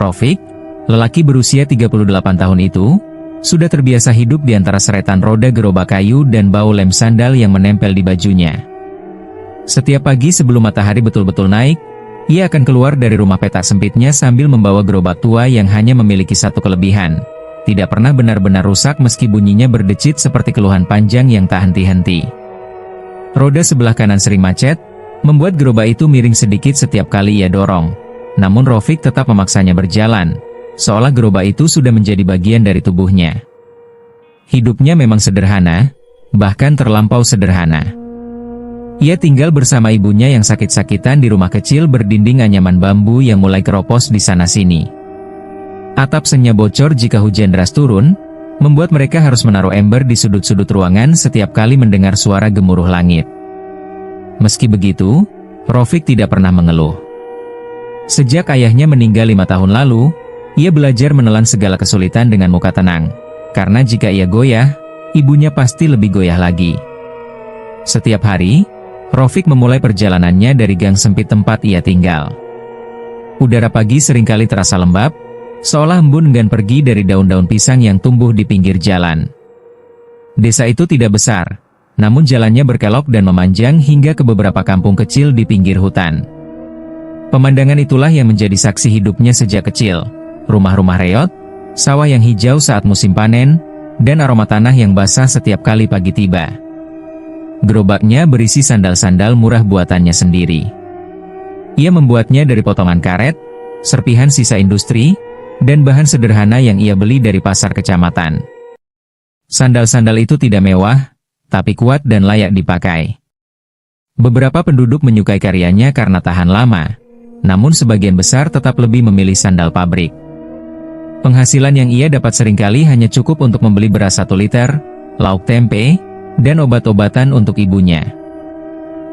Rofik, lelaki berusia 38 tahun itu, sudah terbiasa hidup di antara seretan roda gerobak kayu dan bau lem sandal yang menempel di bajunya. Setiap pagi sebelum matahari betul-betul naik, ia akan keluar dari rumah petak sempitnya sambil membawa gerobak tua yang hanya memiliki satu kelebihan. Tidak pernah benar-benar rusak meski bunyinya berdecit seperti keluhan panjang yang tak henti-henti. Roda sebelah kanan sering macet, membuat gerobak itu miring sedikit setiap kali ia dorong. Namun Rofik tetap memaksanya berjalan, seolah gerobak itu sudah menjadi bagian dari tubuhnya. Hidupnya memang sederhana, bahkan terlampau sederhana. Ia tinggal bersama ibunya yang sakit-sakitan di rumah kecil berdinding anyaman bambu yang mulai keropos di sana-sini. Atap sengnya bocor jika hujan deras turun, membuat mereka harus menaruh ember di sudut-sudut ruangan setiap kali mendengar suara gemuruh langit. Meski begitu, Rofik tidak pernah mengeluh. Sejak ayahnya meninggal 5 tahun lalu, ia belajar menelan segala kesulitan dengan muka tenang, karena jika ia goyah, ibunya pasti lebih goyah lagi. Setiap hari, Rofik memulai perjalanannya dari gang sempit tempat ia tinggal. Udara pagi seringkali terasa lembab, seolah embun enggan pergi dari daun-daun pisang yang tumbuh di pinggir jalan. Desa itu tidak besar, namun jalannya berkelok dan memanjang hingga ke beberapa kampung kecil di pinggir hutan. Pemandangan itulah yang menjadi saksi hidupnya sejak kecil. Rumah-rumah reot, sawah yang hijau saat musim panen, dan aroma tanah yang basah setiap kali pagi tiba. Gerobaknya berisi sandal-sandal murah buatannya sendiri. Ia membuatnya dari potongan karet, serpihan sisa industri, dan bahan sederhana yang ia beli dari pasar kecamatan. Sandal-sandal itu tidak mewah, tapi kuat dan layak dipakai. Beberapa penduduk menyukai karyanya karena tahan lama, namun sebagian besar tetap lebih memilih sandal pabrik. Penghasilan yang ia dapat seringkali hanya cukup untuk membeli beras 1 liter, lauk tempe, dan obat-obatan untuk ibunya.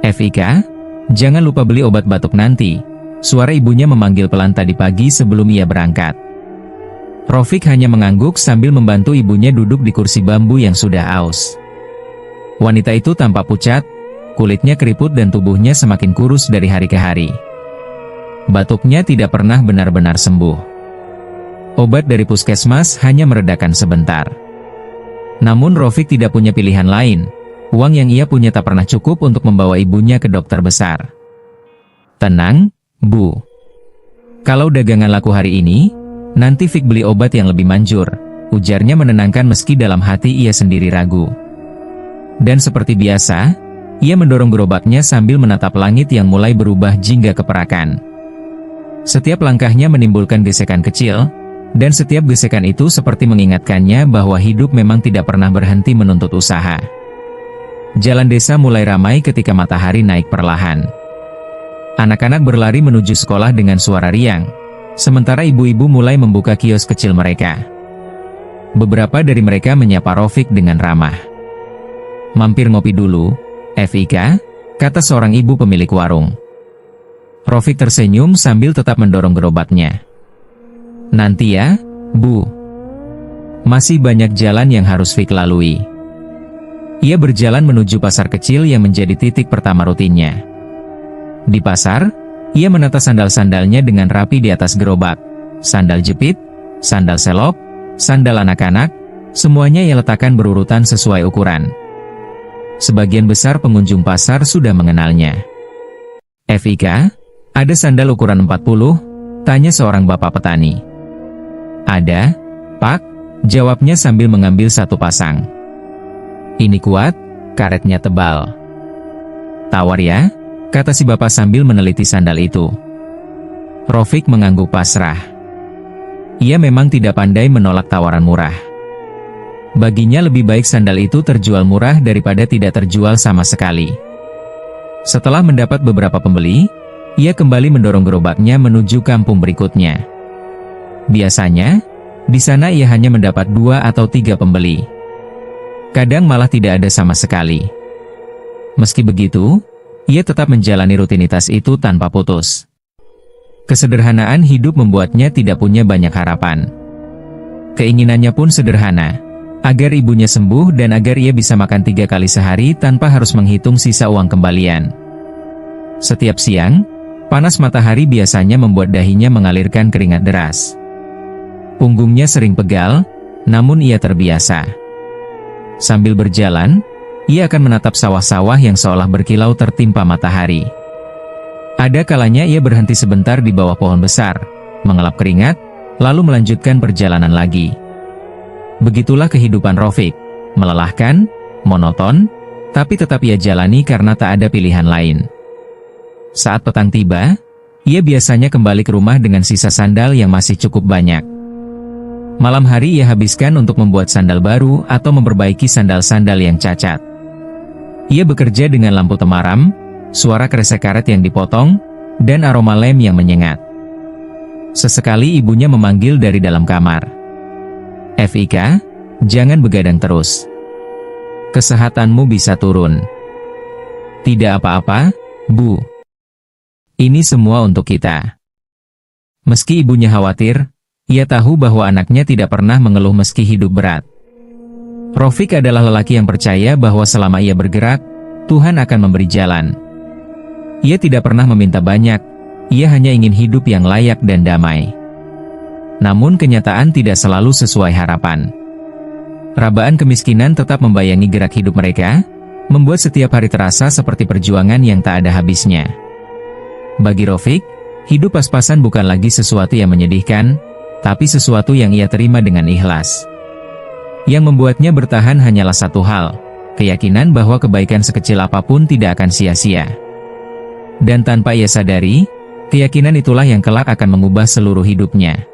"Fika, jangan lupa beli obat batuk nanti," suara ibunya memanggil pelan tadi pagi sebelum ia berangkat. Rofik hanya mengangguk sambil membantu ibunya duduk di kursi bambu yang sudah aus. Wanita itu tampak pucat, kulitnya keriput dan tubuhnya semakin kurus dari hari ke hari. Batuknya tidak pernah benar-benar sembuh. Obat dari puskesmas hanya meredakan sebentar. Namun Rofik tidak punya pilihan lain. Uang yang ia punya tak pernah cukup untuk membawa ibunya ke dokter besar. "Tenang, Bu. Kalau dagangan laku hari ini, nanti Fik beli obat yang lebih manjur," ujarnya menenangkan meski dalam hati ia sendiri ragu. Dan seperti biasa, ia mendorong gerobaknya sambil menatap langit yang mulai berubah jingga keperakan. Setiap langkahnya menimbulkan gesekan kecil, dan setiap gesekan itu seperti mengingatkannya bahwa hidup memang tidak pernah berhenti menuntut usaha. Jalan desa mulai ramai ketika matahari naik perlahan. Anak-anak berlari menuju sekolah dengan suara riang, sementara ibu-ibu mulai membuka kios kecil mereka. Beberapa dari mereka menyapa Rofik dengan ramah. "Mampir ngopi dulu, Fika," kata seorang ibu pemilik warung. Rofik tersenyum sambil tetap mendorong gerobaknya. "Nanti ya, Bu. Masih banyak jalan yang harus Fik lalui." Ia berjalan menuju pasar kecil yang menjadi titik pertama rutinnya. Di pasar, ia menata sandal-sandalnya dengan rapi di atas gerobak. Sandal jepit, sandal selop, sandal anak-anak, semuanya ia letakkan berurutan sesuai ukuran. Sebagian besar pengunjung pasar sudah mengenalnya. "Fika, ada sandal ukuran 40, tanya seorang bapak petani. "Ada, Pak," jawabnya sambil mengambil satu pasang. "Ini kuat, karetnya tebal." "Tawar ya," kata si bapak sambil meneliti sandal itu. Rofik mengangguk pasrah. Ia memang tidak pandai menolak tawaran murah. Baginya lebih baik sandal itu terjual murah daripada tidak terjual sama sekali. Setelah mendapat beberapa pembeli, ia kembali mendorong gerobaknya menuju kampung berikutnya. Biasanya, di sana ia hanya mendapat 2 atau 3 pembeli. Kadang malah tidak ada sama sekali. Meski begitu, ia tetap menjalani rutinitas itu tanpa putus. Kesederhanaan hidup membuatnya tidak punya banyak harapan. Keinginannya pun sederhana, agar ibunya sembuh dan agar ia bisa makan 3 kali sehari tanpa harus menghitung sisa uang kembalian. Setiap siang, Panas matahari biasanya membuat dahinya mengalirkan keringat deras. Punggungnya sering pegal, namun ia terbiasa. Sambil berjalan, ia akan menatap sawah-sawah yang seolah berkilau tertimpa matahari. Ada kalanya ia berhenti sebentar di bawah pohon besar, mengelap keringat, lalu melanjutkan perjalanan lagi. Begitulah kehidupan Rafiq, melelahkan, monoton, tapi tetap ia jalani karena tak ada pilihan lain. Saat petang tiba, ia biasanya kembali ke rumah dengan sisa sandal yang masih cukup banyak. Malam hari ia habiskan untuk membuat sandal baru atau memperbaiki sandal-sandal yang cacat. Ia bekerja dengan lampu temaram, suara kresek karet yang dipotong, dan aroma lem yang menyengat. Sesekali ibunya memanggil dari dalam kamar. "Fika, jangan begadang terus. Kesehatanmu bisa turun." "Tidak apa-apa, Bu. Ini semua untuk kita." Meski ibunya khawatir, ia tahu bahwa anaknya tidak pernah mengeluh meski hidup berat. Rafiq adalah lelaki yang percaya bahwa selama ia bergerak, Tuhan akan memberi jalan. Ia tidak pernah meminta banyak, ia hanya ingin hidup yang layak dan damai. Namun kenyataan tidak selalu sesuai harapan. Rabaan kemiskinan tetap membayangi gerak hidup mereka, membuat setiap hari terasa seperti perjuangan yang tak ada habisnya. Bagi Rafiq, hidup pas-pasan bukan lagi sesuatu yang menyedihkan, tapi sesuatu yang ia terima dengan ikhlas. Yang membuatnya bertahan hanyalah satu hal, keyakinan bahwa kebaikan sekecil apapun tidak akan sia-sia. Dan tanpa ia sadari, keyakinan itulah yang kelak akan mengubah seluruh hidupnya.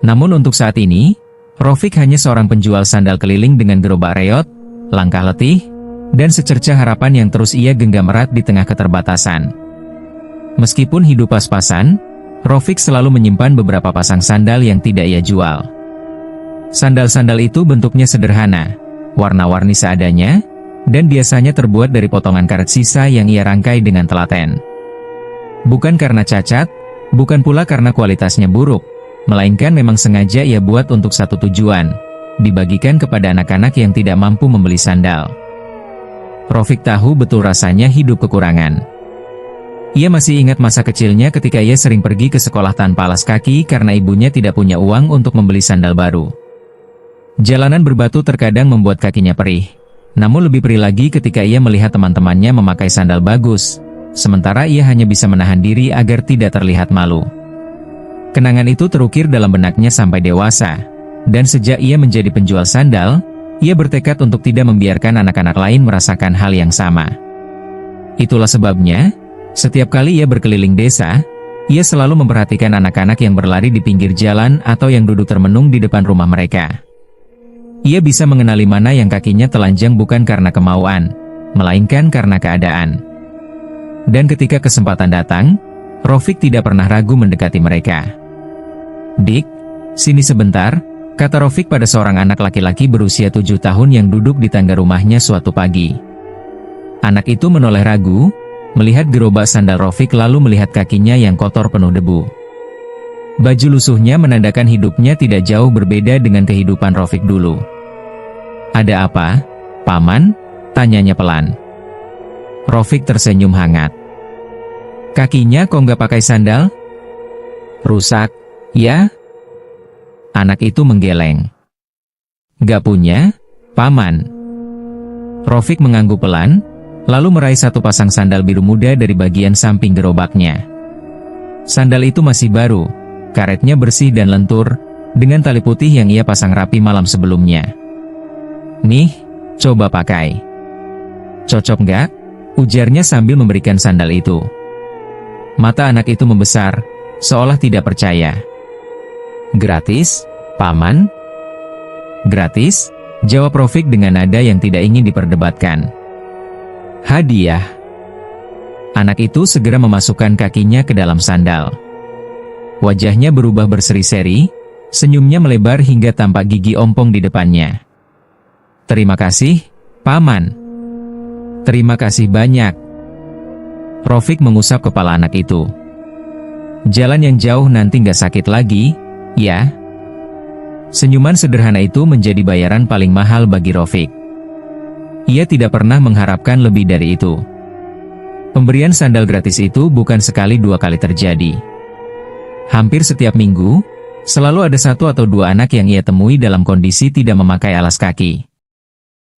Namun untuk saat ini, Rafiq hanya seorang penjual sandal keliling dengan gerobak reot, langkah letih, dan secercah harapan yang terus ia genggam erat di tengah keterbatasan. Meskipun hidup pas-pasan, Rafiq selalu menyimpan beberapa pasang sandal yang tidak ia jual. Sandal-sandal itu bentuknya sederhana, warna-warni seadanya, dan biasanya terbuat dari potongan karet sisa yang ia rangkai dengan telaten. Bukan karena cacat, bukan pula karena kualitasnya buruk, melainkan memang sengaja ia buat untuk satu tujuan, dibagikan kepada anak-anak yang tidak mampu membeli sandal. Rafiq tahu betul rasanya hidup kekurangan. Ia masih ingat masa kecilnya ketika ia sering pergi ke sekolah tanpa alas kaki karena ibunya tidak punya uang untuk membeli sandal baru. Jalanan berbatu terkadang membuat kakinya perih, namun lebih perih lagi ketika ia melihat teman-temannya memakai sandal bagus, sementara ia hanya bisa menahan diri agar tidak terlihat malu. Kenangan itu terukir dalam benaknya sampai dewasa, dan sejak ia menjadi penjual sandal, ia bertekad untuk tidak membiarkan anak-anak lain merasakan hal yang sama. Itulah sebabnya, setiap kali ia berkeliling desa, ia selalu memperhatikan anak-anak yang berlari di pinggir jalan atau yang duduk termenung di depan rumah mereka. Ia bisa mengenali mana yang kakinya telanjang bukan karena kemauan, melainkan karena keadaan. Dan ketika kesempatan datang, Rafiq tidak pernah ragu mendekati mereka. "Dik, sini sebentar," kata Rafiq pada seorang anak laki-laki berusia 7 tahun yang duduk di tangga rumahnya suatu pagi. Anak itu menoleh ragu, melihat gerobak sandal Rafiq lalu melihat kakinya yang kotor penuh debu. Baju lusuhnya menandakan hidupnya tidak jauh berbeda dengan kehidupan Rafiq dulu. "Ada apa, Paman?" tanyanya pelan. Rafiq tersenyum hangat. "Kakinya kok nggak pakai sandal?" "Rusak, ya?" Anak itu menggeleng. "Nggak punya, Paman." Rafiq mengangguk pelan, lalu meraih satu pasang sandal biru muda dari bagian samping gerobaknya. Sandal itu masih baru, karetnya bersih dan lentur, dengan tali putih yang ia pasang rapi malam sebelumnya. "Nih, coba pakai. Cocok nggak?" ujarnya sambil memberikan sandal itu. Mata anak itu membesar, seolah tidak percaya. "Gratis, Paman?" "Gratis," jawab Rafiq dengan nada yang tidak ingin diperdebatkan. "Hadiah." Anak itu segera memasukkan kakinya ke dalam sandal. Wajahnya berubah berseri-seri, senyumnya melebar hingga tampak gigi ompong di depannya. "Terima kasih, Paman." "Terima kasih banyak." Rafiq mengusap kepala anak itu. "Jalan yang jauh nanti nggak sakit lagi, ya?" Senyuman sederhana itu menjadi bayaran paling mahal bagi Rafiq. Ia tidak pernah mengharapkan lebih dari itu. Pemberian sandal gratis itu bukan sekali dua kali terjadi. Hampir setiap minggu, selalu ada satu atau dua anak yang ia temui dalam kondisi tidak memakai alas kaki.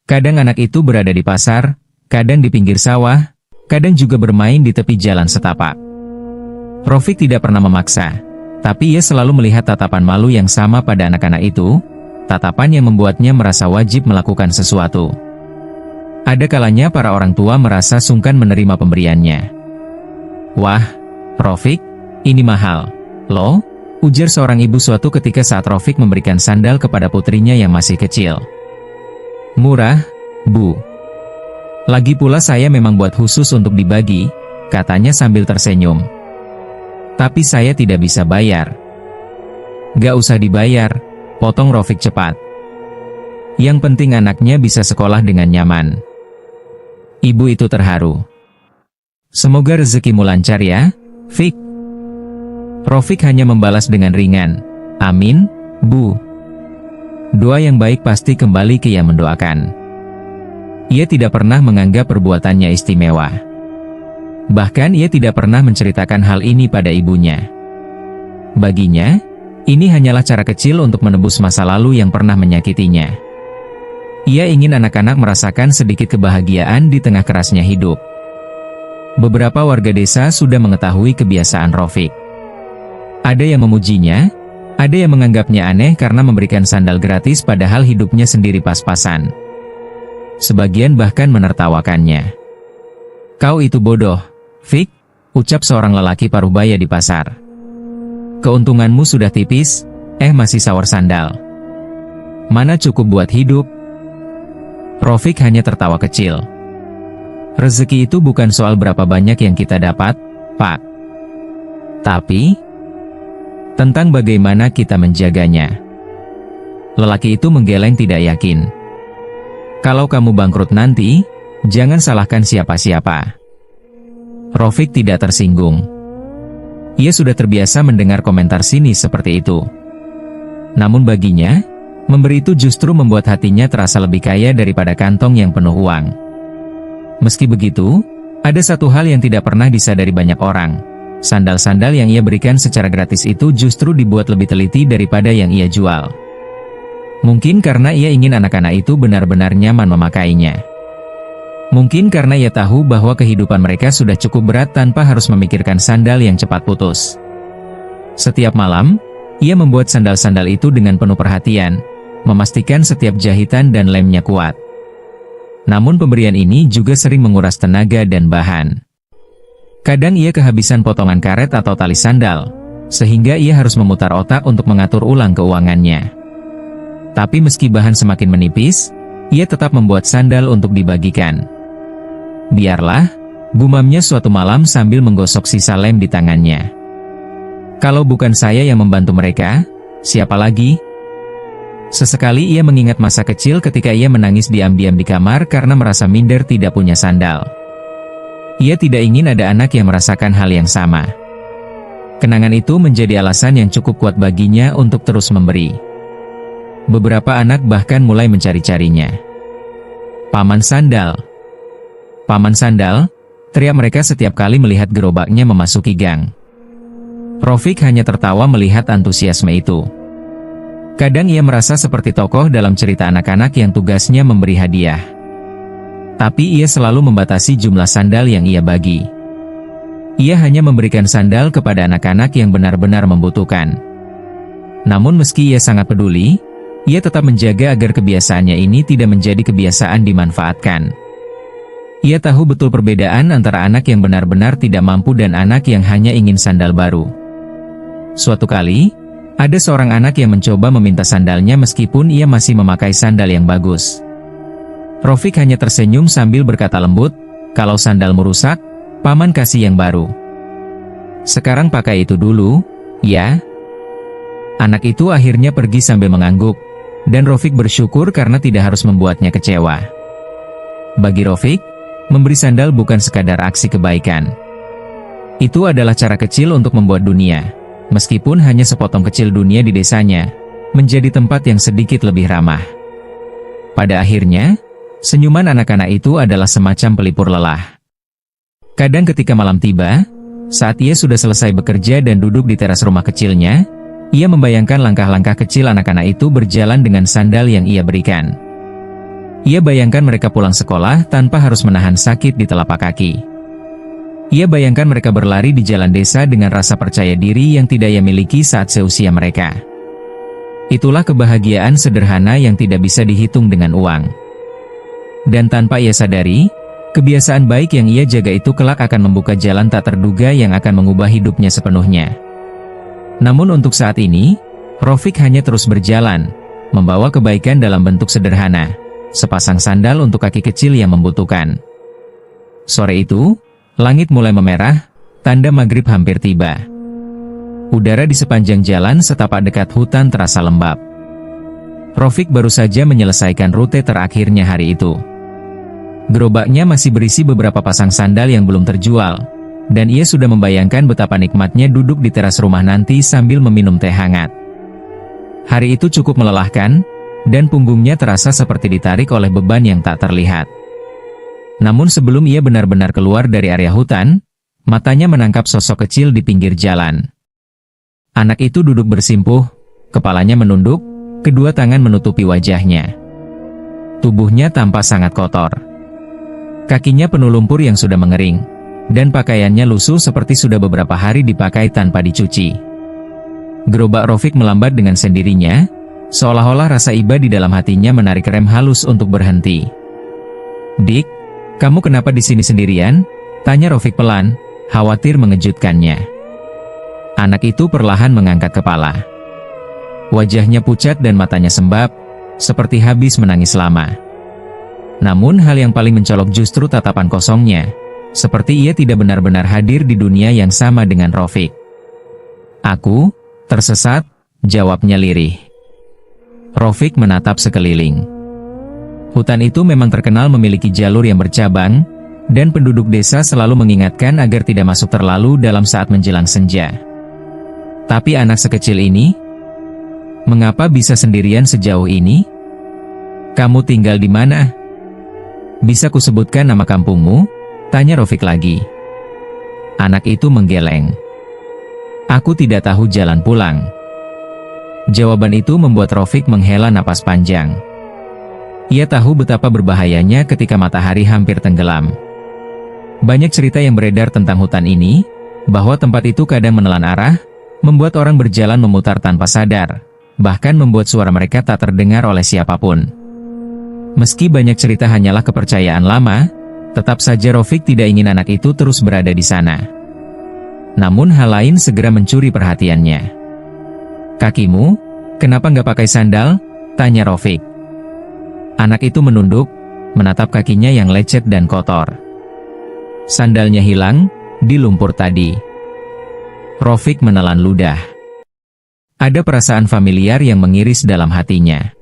Kadang anak itu berada di pasar, kadang di pinggir sawah, kadang juga bermain di tepi jalan setapak. Rofik tidak pernah memaksa, tapi ia selalu melihat tatapan malu yang sama pada anak-anak itu, tatapan yang membuatnya merasa wajib melakukan sesuatu. Ada kalanya para orang tua merasa sungkan menerima pemberiannya. "Wah, Rofik, ini mahal, loh," ujar seorang ibu suatu ketika saat Rofik memberikan sandal kepada putrinya yang masih kecil. "Murah, Bu. Lagi pula saya memang buat khusus untuk dibagi," katanya sambil tersenyum. "Tapi saya tidak bisa bayar." "Gak usah dibayar," potong Rofik cepat. "Yang penting anaknya bisa sekolah dengan nyaman." Ibu itu terharu. "Semoga rezekimu lancar ya, Fik." Rofik hanya membalas dengan ringan, "Amin, Bu." Doa yang baik pasti kembali ke yang mendoakan. Ia tidak pernah menganggap perbuatannya istimewa. Bahkan ia tidak pernah menceritakan hal ini pada ibunya. Baginya, ini hanyalah cara kecil untuk menebus masa lalu yang pernah menyakitinya. Ia ingin anak-anak merasakan sedikit kebahagiaan di tengah kerasnya hidup. Beberapa warga desa sudah mengetahui kebiasaan Rofik. Ada yang memujinya, ada yang menganggapnya aneh karena memberikan sandal gratis padahal hidupnya sendiri pas-pasan. Sebagian bahkan menertawakannya. "Kau itu bodoh, Fik," ucap seorang lelaki parubaya di pasar. "Keuntunganmu sudah tipis, masih sawar sandal. Mana cukup buat hidup?" Rofik hanya tertawa kecil. "Rezeki itu bukan soal berapa banyak yang kita dapat, Pak. Tapi, tentang bagaimana kita menjaganya." Lelaki itu menggeleng tidak yakin. "Kalau kamu bangkrut nanti, jangan salahkan siapa-siapa." Rofik tidak tersinggung. Ia sudah terbiasa mendengar komentar sinis seperti itu. Namun baginya, memberi itu justru membuat hatinya terasa lebih kaya daripada kantong yang penuh uang. Meski begitu, ada satu hal yang tidak pernah disadari banyak orang. Sandal-sandal yang ia berikan secara gratis itu justru dibuat lebih teliti daripada yang ia jual. Mungkin karena ia ingin anak-anak itu benar-benar nyaman memakainya. Mungkin karena ia tahu bahwa kehidupan mereka sudah cukup berat tanpa harus memikirkan sandal yang cepat putus. Setiap malam, ia membuat sandal-sandal itu dengan penuh perhatian, memastikan setiap jahitan dan lemnya kuat. Namun pemberian ini juga sering menguras tenaga dan bahan. Kadang ia kehabisan potongan karet atau tali sandal, sehingga ia harus memutar otak untuk mengatur ulang keuangannya. Tapi meski bahan semakin menipis, ia tetap membuat sandal untuk dibagikan. "Biarlah," gumamnya suatu malam sambil menggosok sisa lem di tangannya. "Kalau bukan saya yang membantu mereka, siapa lagi?" Sesekali ia mengingat masa kecil ketika ia menangis diam-diam di kamar karena merasa minder tidak punya sandal. Ia tidak ingin ada anak yang merasakan hal yang sama. Kenangan itu menjadi alasan yang cukup kuat baginya untuk terus memberi. Beberapa anak bahkan mulai mencari-carinya. "Paman Sandal, Paman Sandal," teriak mereka setiap kali melihat gerobaknya memasuki gang. Rofik hanya tertawa melihat antusiasme itu. Kadang ia merasa seperti tokoh dalam cerita anak-anak yang tugasnya memberi hadiah. Tapi ia selalu membatasi jumlah sandal yang ia bagi. Ia hanya memberikan sandal kepada anak-anak yang benar-benar membutuhkan. Namun meski ia sangat peduli, ia tetap menjaga agar kebiasaannya ini tidak menjadi kebiasaan dimanfaatkan. Ia tahu betul perbedaan antara anak yang benar-benar tidak mampu dan anak yang hanya ingin sandal baru. Suatu kali, ada seorang anak yang mencoba meminta sandalnya meskipun ia masih memakai sandal yang bagus. Rofik hanya tersenyum sambil berkata lembut, "Kalau sandalmu rusak, paman kasih yang baru. Sekarang pakai itu dulu, ya." Anak itu akhirnya pergi sambil mengangguk, dan Rofik bersyukur karena tidak harus membuatnya kecewa. Bagi Rofik, memberi sandal bukan sekadar aksi kebaikan. Itu adalah cara kecil untuk membuat dunia, meskipun hanya sepotong kecil dunia di desanya, menjadi tempat yang sedikit lebih ramah. Pada akhirnya, senyuman anak-anak itu adalah semacam pelipur lelah. Kadang ketika malam tiba, saat ia sudah selesai bekerja dan duduk di teras rumah kecilnya, ia membayangkan langkah-langkah kecil anak-anak itu berjalan dengan sandal yang ia berikan. Ia bayangkan mereka pulang sekolah tanpa harus menahan sakit di telapak kaki. Ia bayangkan mereka berlari di jalan desa dengan rasa percaya diri yang tidak ia miliki saat seusia mereka. Itulah kebahagiaan sederhana yang tidak bisa dihitung dengan uang. Dan tanpa ia sadari, kebiasaan baik yang ia jaga itu kelak akan membuka jalan tak terduga yang akan mengubah hidupnya sepenuhnya. Namun untuk saat ini, Rafiq hanya terus berjalan, membawa kebaikan dalam bentuk sederhana, sepasang sandal untuk kaki kecil yang membutuhkan. Sore itu, langit mulai memerah, tanda maghrib hampir tiba. Udara di sepanjang jalan setapak dekat hutan terasa lembab. Rafiq baru saja menyelesaikan rute terakhirnya hari itu. Gerobaknya masih berisi beberapa pasang sandal yang belum terjual, dan ia sudah membayangkan betapa nikmatnya duduk di teras rumah nanti sambil meminum teh hangat. Hari itu cukup melelahkan, dan punggungnya terasa seperti ditarik oleh beban yang tak terlihat. Namun sebelum ia benar-benar keluar dari area hutan, matanya menangkap sosok kecil di pinggir jalan. Anak itu duduk bersimpuh, kepalanya menunduk, kedua tangan menutupi wajahnya. Tubuhnya tampak sangat kotor. Kakinya penuh lumpur yang sudah mengering, dan pakaiannya lusuh seperti sudah beberapa hari dipakai tanpa dicuci. Gerobak Rafiq melambat dengan sendirinya, seolah-olah rasa iba di dalam hatinya menarik rem halus untuk berhenti. "Dik, kamu kenapa di sini sendirian?" tanya Rafiq pelan, khawatir mengejutkannya. Anak itu perlahan mengangkat kepala. Wajahnya pucat dan matanya sembab, seperti habis menangis lama. Namun hal yang paling mencolok justru tatapan kosongnya, seperti ia tidak benar-benar hadir di dunia yang sama dengan Rafiq. "Aku tersesat," jawabnya lirih. Rafiq menatap sekeliling. Hutan itu memang terkenal memiliki jalur yang bercabang, dan penduduk desa selalu mengingatkan agar tidak masuk terlalu dalam saat menjelang senja. Tapi anak sekecil ini, mengapa bisa sendirian sejauh ini? "Kamu tinggal di mana? Bisa kusebutkan nama kampungmu?" tanya Rafiq lagi. Anak itu menggeleng. "Aku tidak tahu jalan pulang." Jawaban itu membuat Rafiq menghela napas panjang. Ia tahu betapa berbahayanya ketika matahari hampir tenggelam. Banyak cerita yang beredar tentang hutan ini, bahwa tempat itu kadang menelan arah, membuat orang berjalan memutar tanpa sadar, bahkan membuat suara mereka tak terdengar oleh siapapun. Meski banyak cerita hanyalah kepercayaan lama, tetap saja Rafiq tidak ingin anak itu terus berada di sana. Namun hal lain segera mencuri perhatiannya. "Kakimu, kenapa nggak pakai sandal?" tanya Rafiq. Anak itu menunduk, menatap kakinya yang lecet dan kotor. Sandalnya hilang, di lumpur tadi. Rafiq menelan ludah. Ada perasaan familiar yang mengiris dalam hatinya.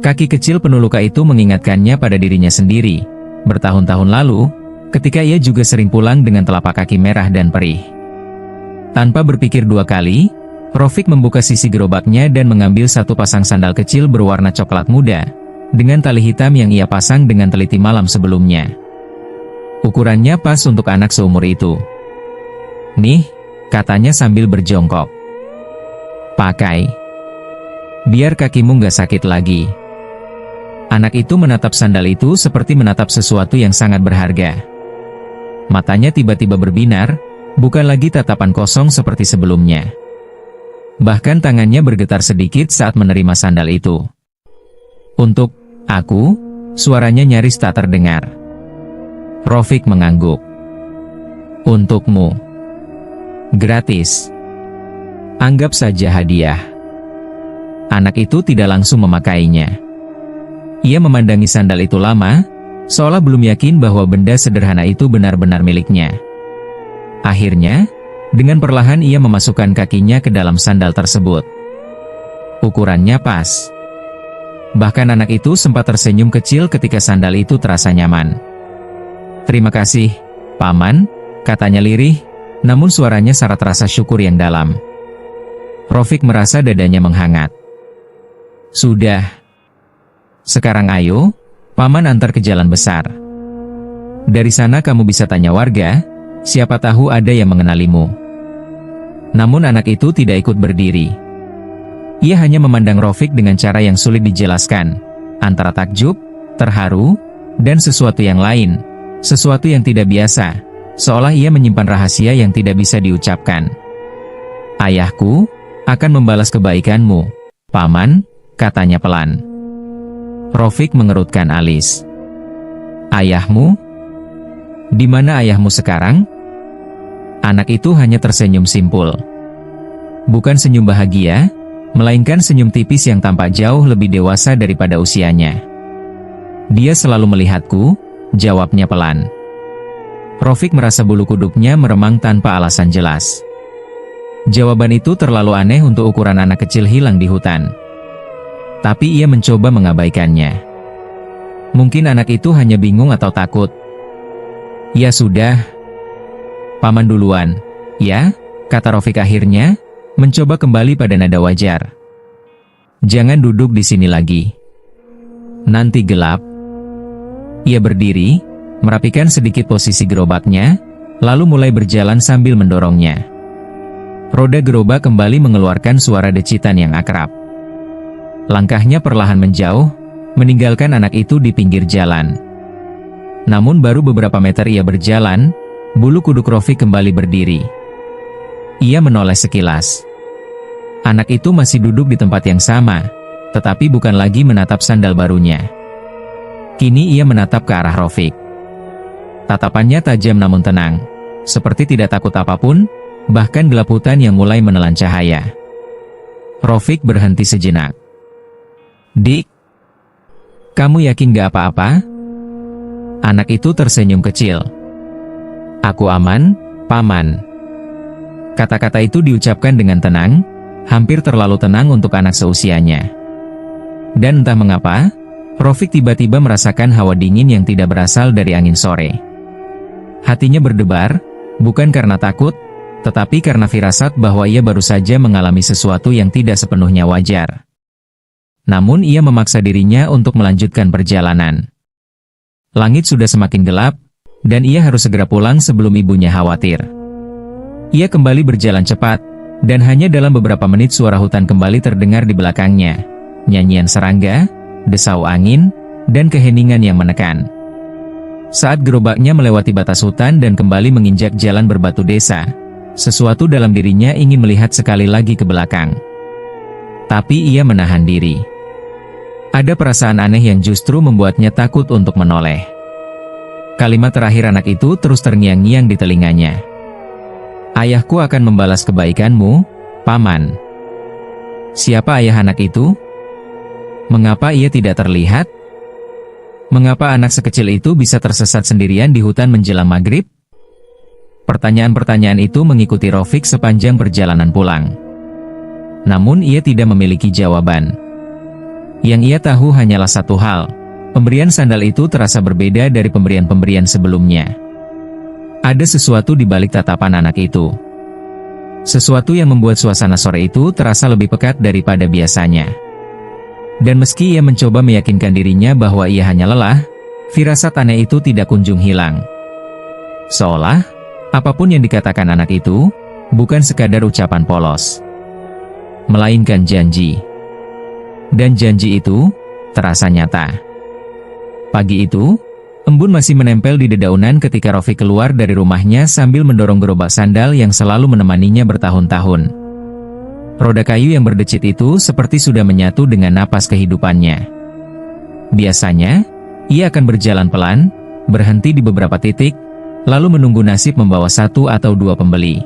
Kaki kecil penuh luka itu mengingatkannya pada dirinya sendiri, bertahun-tahun lalu, ketika ia juga sering pulang dengan telapak kaki merah dan perih. Tanpa berpikir dua kali, Rafiq membuka sisi gerobaknya dan mengambil satu pasang sandal kecil berwarna coklat muda, dengan tali hitam yang ia pasang dengan teliti malam sebelumnya. Ukurannya pas untuk anak seumur itu. "Nih," katanya sambil berjongkok. "Pakai. Biar kakimu nggak sakit lagi." Anak itu menatap sandal itu seperti menatap sesuatu yang sangat berharga. Matanya tiba-tiba berbinar, bukan lagi tatapan kosong seperti sebelumnya. Bahkan tangannya bergetar sedikit saat menerima sandal itu. "Untuk aku," suaranya nyaris tak terdengar. Rafiq mengangguk. "Untukmu. Gratis. Anggap saja hadiah." Anak itu tidak langsung memakainya. Ia memandangi sandal itu lama, seolah belum yakin bahwa benda sederhana itu benar-benar miliknya. Akhirnya, dengan perlahan ia memasukkan kakinya ke dalam sandal tersebut. Ukurannya pas. Bahkan anak itu sempat tersenyum kecil ketika sandal itu terasa nyaman. "Terima kasih, Paman," katanya lirih, namun suaranya syarat rasa syukur yang dalam. Rafiq merasa dadanya menghangat. "Sudah. Sekarang ayo, Paman antar ke jalan besar." Dari sana kamu bisa tanya warga, siapa tahu ada yang mengenalimu. Namun anak itu tidak ikut berdiri. Ia hanya memandang Rafiq dengan cara yang sulit dijelaskan, antara takjub, terharu, dan sesuatu yang lain, sesuatu yang tidak biasa, seolah ia menyimpan rahasia yang tidak bisa diucapkan. Ayahku akan membalas kebaikanmu, Paman, katanya pelan. Rafiq mengerutkan alis. Ayahmu? Di mana ayahmu sekarang? Anak itu hanya tersenyum simpul. Bukan senyum bahagia, melainkan senyum tipis yang tampak jauh lebih dewasa daripada usianya. Dia selalu melihatku, jawabnya pelan. Rafiq merasa bulu kuduknya meremang tanpa alasan jelas. Jawaban itu terlalu aneh untuk ukuran anak kecil hilang di hutan. Tapi ia mencoba mengabaikannya. Mungkin anak itu hanya bingung atau takut. Ya sudah. Paman duluan. Ya, kata Rafiq akhirnya, mencoba kembali pada nada wajar. Jangan duduk di sini lagi. Nanti gelap. Ia berdiri, merapikan sedikit posisi gerobaknya, lalu mulai berjalan sambil mendorongnya. Roda gerobak kembali mengeluarkan suara decitan yang akrab. Langkahnya perlahan menjauh, meninggalkan anak itu di pinggir jalan. Namun baru beberapa meter ia berjalan, bulu kuduk Rafiq kembali berdiri. Ia menoleh sekilas. Anak itu masih duduk di tempat yang sama, tetapi bukan lagi menatap sandal barunya. Kini ia menatap ke arah Rafiq. Tatapannya tajam namun tenang, seperti tidak takut apapun, bahkan gelap hutan yang mulai menelan cahaya. Rafiq berhenti sejenak. Dik, kamu yakin gak apa-apa? Anak itu tersenyum kecil. Aku aman, Paman. Kata-kata itu diucapkan dengan tenang, hampir terlalu tenang untuk anak seusianya. Dan entah mengapa, Rafiq tiba-tiba merasakan hawa dingin yang tidak berasal dari angin sore. Hatinya berdebar, bukan karena takut, tetapi karena firasat bahwa ia baru saja mengalami sesuatu yang tidak sepenuhnya wajar. Namun ia memaksa dirinya untuk melanjutkan perjalanan. Langit sudah semakin gelap, dan ia harus segera pulang sebelum ibunya khawatir. Ia kembali berjalan cepat, dan hanya dalam beberapa menit suara hutan kembali terdengar di belakangnya. Nyanyian serangga, desau angin, dan keheningan yang menekan. Saat gerobaknya melewati batas hutan dan kembali menginjak jalan berbatu desa, sesuatu dalam dirinya ingin melihat sekali lagi ke belakang. Tapi ia menahan diri. Ada perasaan aneh yang justru membuatnya takut untuk menoleh. Kalimat terakhir anak itu terus terngiang-ngiang di telinganya. Ayahku akan membalas kebaikanmu, Paman. Siapa ayah anak itu? Mengapa ia tidak terlihat? Mengapa anak sekecil itu bisa tersesat sendirian di hutan menjelang maghrib? Pertanyaan-pertanyaan itu mengikuti Rafiq sepanjang perjalanan pulang. Namun ia tidak memiliki jawaban. Yang ia tahu hanyalah satu hal, pemberian sandal itu terasa berbeda dari pemberian-pemberian sebelumnya. Ada sesuatu di balik tatapan anak itu. Sesuatu yang membuat suasana sore itu terasa lebih pekat daripada biasanya. Dan meski ia mencoba meyakinkan dirinya bahwa ia hanya lelah, firasat aneh itu tidak kunjung hilang. Seolah, apapun yang dikatakan anak itu, bukan sekadar ucapan polos, melainkan janji. Dan janji itu terasa nyata. Pagi itu, embun masih menempel di dedaunan ketika Rafiq keluar dari rumahnya sambil mendorong gerobak sandal yang selalu menemaninya bertahun-tahun. Roda kayu yang berdecit itu seperti sudah menyatu dengan napas kehidupannya. Biasanya, ia akan berjalan pelan, berhenti di beberapa titik, lalu menunggu nasib membawa satu atau dua pembeli.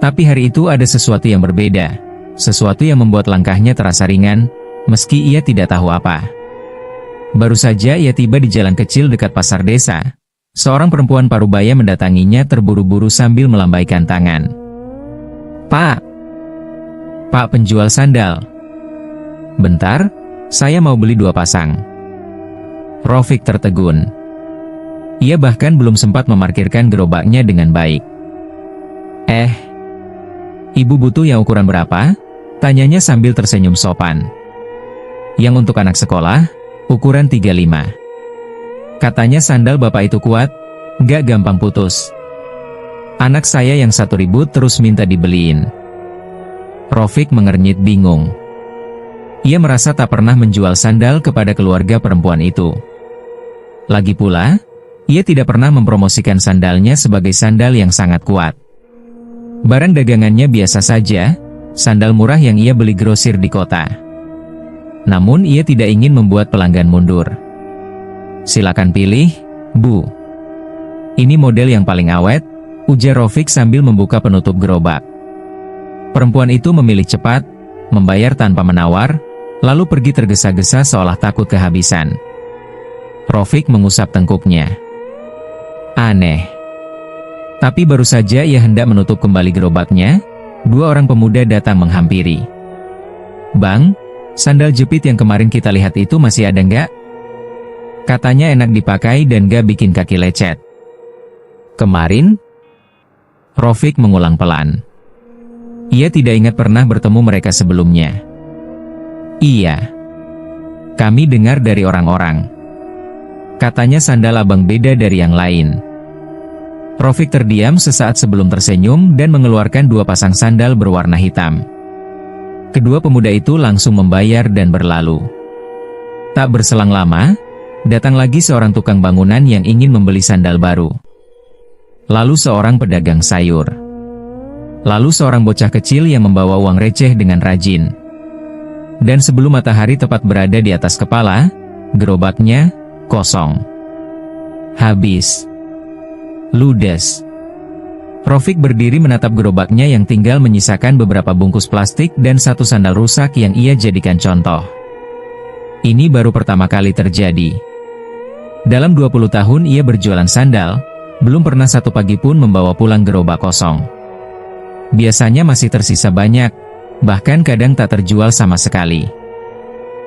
Tapi hari itu ada sesuatu yang berbeda. Sesuatu yang membuat langkahnya terasa ringan, meski ia tidak tahu apa. Baru saja ia tiba di jalan kecil dekat pasar desa. Seorang perempuan parubaya mendatanginya terburu-buru sambil melambaikan tangan. Pak! Pak penjual sandal. Bentar, saya mau beli 2 pasang. Rafiq tertegun. Ia bahkan belum sempat memarkirkan gerobaknya dengan baik. Ibu butuh yang ukuran berapa? Tanyanya sambil tersenyum sopan. Yang untuk anak sekolah, ukuran 35. Katanya sandal bapak itu kuat, gak gampang putus. Anak saya yang satu ribut terus minta dibeliin. Rofik mengernyit bingung. Ia merasa tak pernah menjual sandal kepada keluarga perempuan itu. Lagi pula, ia tidak pernah mempromosikan sandalnya sebagai sandal yang sangat kuat. Barang dagangannya biasa saja, sandal murah yang ia beli grosir di kota. Namun ia tidak ingin membuat pelanggan mundur. Silakan pilih, Bu. Ini model yang paling awet, ujar Rofik sambil membuka penutup gerobak. Perempuan itu memilih cepat, membayar tanpa menawar, lalu pergi tergesa-gesa seolah takut kehabisan. Rofik mengusap tengkuknya. Aneh. Tapi baru saja ia hendak menutup kembali gerobaknya, dua orang pemuda datang menghampiri. Bang, sandal jepit yang kemarin kita lihat itu masih ada nggak? Katanya enak dipakai dan gak bikin kaki lecet. Kemarin? Rofik mengulang pelan. Ia tidak ingat pernah bertemu mereka sebelumnya. Iya. Kami dengar dari orang-orang. Katanya sandal abang beda dari yang lain. Rofik terdiam sesaat sebelum tersenyum dan mengeluarkan dua pasang sandal berwarna hitam. Kedua pemuda itu langsung membayar dan berlalu. Tak berselang lama, datang lagi seorang tukang bangunan yang ingin membeli sandal baru. Lalu seorang pedagang sayur. Lalu seorang bocah kecil yang membawa uang receh dengan rajin. Dan sebelum matahari tepat berada di atas kepala, gerobaknya kosong. Habis. Ludes. Rofik berdiri menatap gerobaknya yang tinggal menyisakan beberapa bungkus plastik dan satu sandal rusak yang ia jadikan contoh. Ini baru pertama kali terjadi. Dalam 20 tahun ia berjualan sandal, belum pernah satu pagi pun membawa pulang gerobak kosong. Biasanya masih tersisa banyak, bahkan kadang tak terjual sama sekali.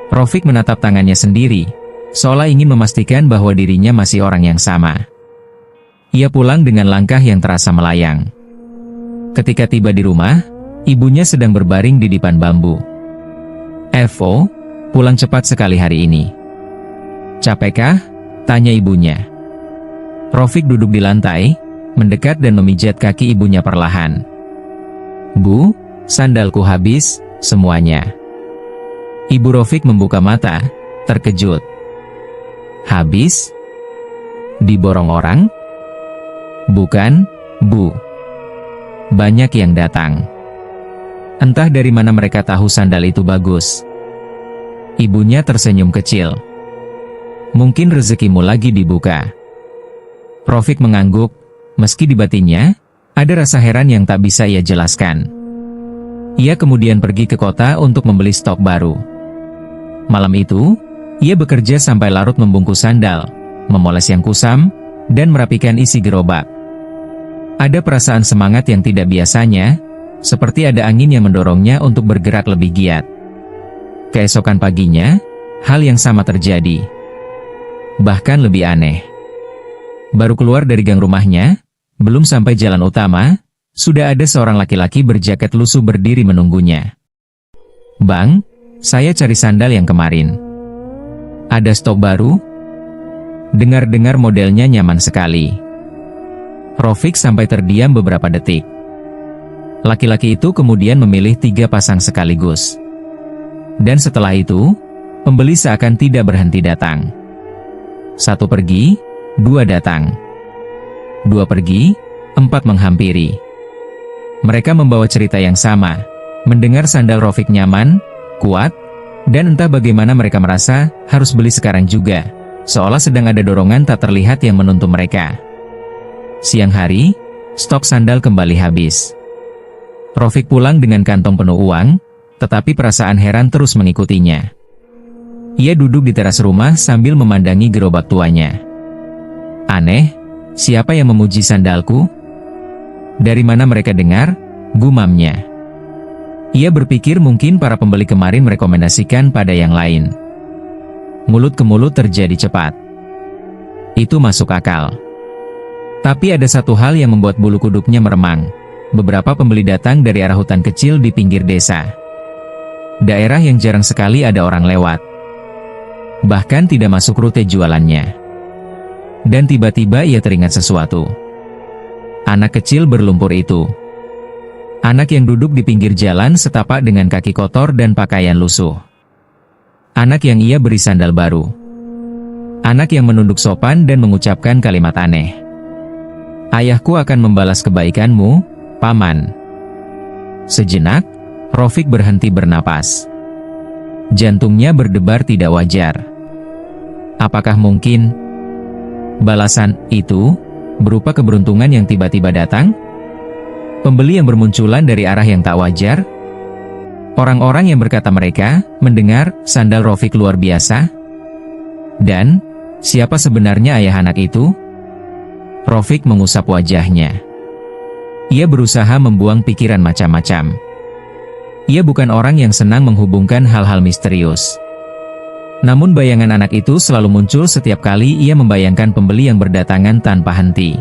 Rofik menatap tangannya sendiri, seolah ingin memastikan bahwa dirinya masih orang yang sama. Ia pulang dengan langkah yang terasa melayang. Ketika tiba di rumah, ibunya sedang berbaring di dipan bambu. "Evo, pulang cepat sekali hari ini." "Capekkah?" tanya ibunya. Rofik duduk di lantai, mendekat dan memijat kaki ibunya perlahan. "Bu, sandalku habis, semuanya." Ibu Rofik membuka mata, terkejut. "Habis? Diborong orang?" "Bukan, Bu. Banyak yang datang. Entah dari mana mereka tahu sandal itu bagus." Ibunya tersenyum kecil. "Mungkin rezekimu lagi dibuka." Rofik mengangguk, meski di batinnya ada rasa heran yang tak bisa ia jelaskan. Ia kemudian pergi ke kota untuk membeli stok baru. Malam itu, ia bekerja sampai larut membungkus sandal, memoles yang kusam, dan merapikan isi gerobak. Ada perasaan semangat yang tidak biasanya, seperti ada angin yang mendorongnya untuk bergerak lebih giat. Keesokan paginya, hal yang sama terjadi. Bahkan lebih aneh. Baru keluar dari gang rumahnya, belum sampai jalan utama, sudah ada seorang laki-laki berjaket lusuh berdiri menunggunya. "Bang, saya cari sandal yang kemarin. Ada stok baru?" Dengar-dengar modelnya nyaman sekali. Rofik sampai terdiam beberapa detik. Laki-laki itu kemudian memilih 3 pasang sekaligus. Dan setelah itu, pembeli seakan tidak berhenti datang. 1 pergi, 2 datang. 2 pergi, 4 menghampiri. Mereka membawa cerita yang sama, mendengar sandal Rofik nyaman, kuat, dan entah bagaimana mereka merasa harus beli sekarang juga, seolah sedang ada dorongan tak terlihat yang menuntun mereka. Siang hari, stok sandal kembali habis. Rofik pulang dengan kantong penuh uang, tetapi perasaan heran terus mengikutinya. Ia duduk di teras rumah sambil memandangi gerobak tuanya. "Aneh, siapa yang memuji sandalku? Dari mana mereka dengar?" gumamnya. Ia berpikir mungkin para pembeli kemarin merekomendasikan pada yang lain. Mulut ke mulut terjadi cepat. Itu masuk akal. Tapi ada satu hal yang membuat bulu kuduknya meremang. Beberapa pembeli datang dari arah hutan kecil di pinggir desa. Daerah yang jarang sekali ada orang lewat. Bahkan tidak masuk rute jualannya. Dan tiba-tiba ia teringat sesuatu. Anak kecil berlumpur itu. Anak yang duduk di pinggir jalan setapak dengan kaki kotor dan pakaian lusuh. Anak yang ia beri sandal baru. Anak yang menunduk sopan dan mengucapkan kalimat aneh. Ayahku akan membalas kebaikanmu, Paman. Sejenak, Rafiq berhenti bernapas. Jantungnya berdebar tidak wajar. Apakah mungkin balasan itu berupa keberuntungan yang tiba-tiba datang? Pembeli yang bermunculan dari arah yang tak wajar? Orang-orang yang berkata mereka mendengar sandal Rafiq luar biasa? Dan siapa sebenarnya ayah anak itu? Rafiq mengusap wajahnya. Ia berusaha membuang pikiran macam-macam. Ia bukan orang yang senang menghubungkan hal-hal misterius. Namun bayangan anak itu selalu muncul setiap kali ia membayangkan pembeli yang berdatangan tanpa henti.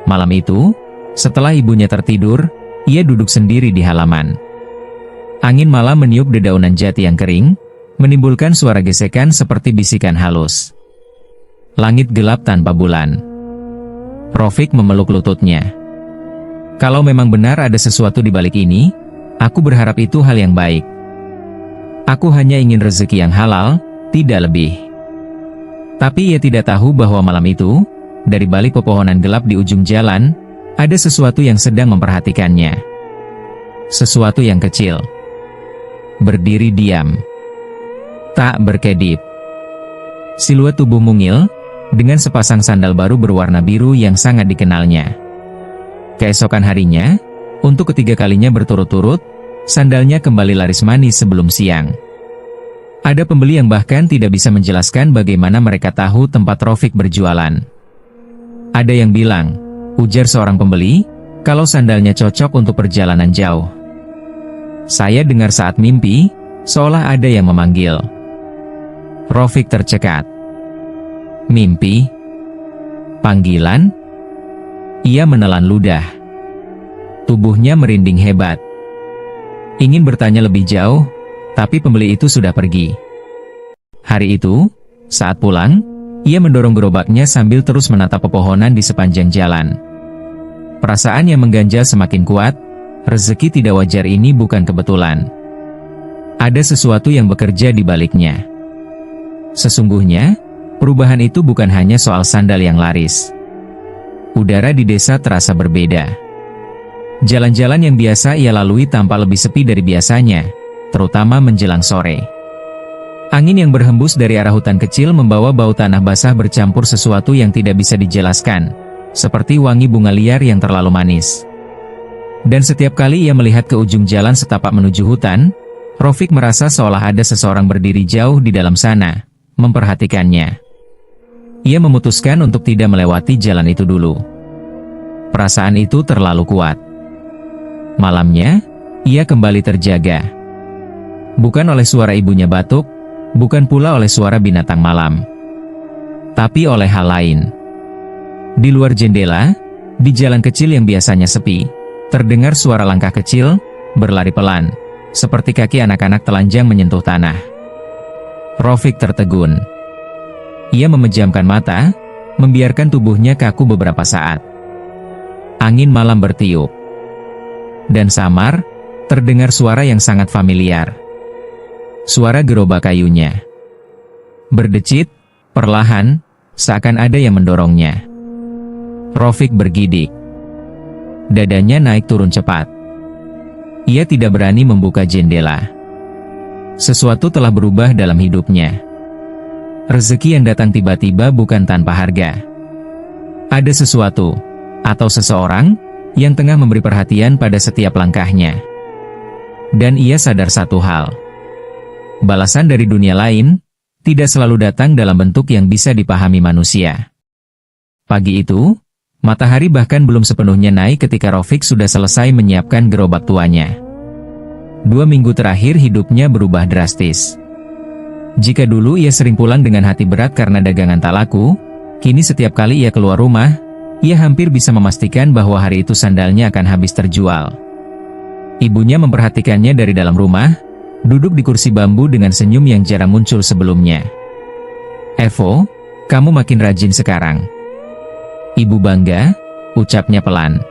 Malam itu, setelah ibunya tertidur, ia duduk sendiri di halaman. Angin malam meniup dedaunan jati yang kering, menimbulkan suara gesekan seperti bisikan halus. Langit gelap tanpa bulan. Rafiq memeluk lututnya. Kalau memang benar ada sesuatu di balik ini, aku berharap itu hal yang baik. Aku hanya ingin rezeki yang halal, tidak lebih. Tapi ia tidak tahu bahwa malam itu, dari balik pepohonan gelap di ujung jalan, ada sesuatu yang sedang memperhatikannya. Sesuatu yang kecil. Berdiri diam. Tak berkedip. Siluet tubuh mungil, dengan sepasang sandal baru berwarna biru yang sangat dikenalnya. Keesokan harinya, untuk ketiga kalinya berturut-turut, sandalnya kembali laris manis sebelum siang. Ada pembeli yang bahkan tidak bisa menjelaskan bagaimana mereka tahu tempat Rafiq berjualan. Ada yang bilang, ujar seorang pembeli, kalau sandalnya cocok untuk perjalanan jauh. Saya dengar saat mimpi, seolah ada yang memanggil. Rafiq tercekat. Mimpi? Panggilan? Ia menelan ludah. Tubuhnya merinding hebat. Ingin bertanya lebih jauh, tapi pembeli itu sudah pergi. Hari itu, saat pulang, ia mendorong gerobaknya sambil terus menatap pepohonan di sepanjang jalan. Perasaan yang mengganjal semakin kuat, rezeki tidak wajar ini bukan kebetulan. Ada sesuatu yang bekerja di baliknya. Sesungguhnya, perubahan itu bukan hanya soal sandal yang laris. Udara di desa terasa berbeda. Jalan-jalan yang biasa ia lalui tampak lebih sepi dari biasanya, terutama menjelang sore. Angin yang berhembus dari arah hutan kecil membawa bau tanah basah bercampur sesuatu yang tidak bisa dijelaskan, seperti wangi bunga liar yang terlalu manis. Dan setiap kali ia melihat ke ujung jalan setapak menuju hutan, Rafiq merasa seolah ada seseorang berdiri jauh di dalam sana, memperhatikannya. Ia memutuskan untuk tidak melewati jalan itu dulu. Perasaan itu terlalu kuat. Malamnya, ia kembali terjaga. Bukan oleh suara ibunya batuk, bukan pula oleh suara binatang malam, tapi oleh hal lain. Di luar jendela, di jalan kecil yang biasanya sepi, terdengar suara langkah kecil, berlari pelan, seperti kaki anak-anak telanjang menyentuh tanah. Rafiq tertegun. Ia memejamkan mata, membiarkan tubuhnya kaku beberapa saat. Angin malam bertiup. Dan samar, terdengar suara yang sangat familiar. Suara gerobak kayunya. Berdecit, perlahan, seakan ada yang mendorongnya. Rafiq bergidik. Dadanya naik turun cepat. Ia tidak berani membuka jendela. Sesuatu telah berubah dalam hidupnya. Rezeki yang datang tiba-tiba bukan tanpa harga. Ada sesuatu, atau seseorang, yang tengah memberi perhatian pada setiap langkahnya. Dan ia sadar satu hal. Balasan dari dunia lain, tidak selalu datang dalam bentuk yang bisa dipahami manusia. Pagi itu, matahari bahkan belum sepenuhnya naik ketika Rafiq sudah selesai menyiapkan gerobak tuanya. 2 minggu terakhir hidupnya berubah drastis. Jika dulu ia sering pulang dengan hati berat karena dagangan tak laku, kini setiap kali ia keluar rumah, ia hampir bisa memastikan bahwa hari itu sandalnya akan habis terjual. Ibunya memperhatikannya dari dalam rumah, duduk di kursi bambu dengan senyum yang jarang muncul sebelumnya. "Evo, Kamu makin rajin sekarang. Ibu bangga, ucapnya pelan.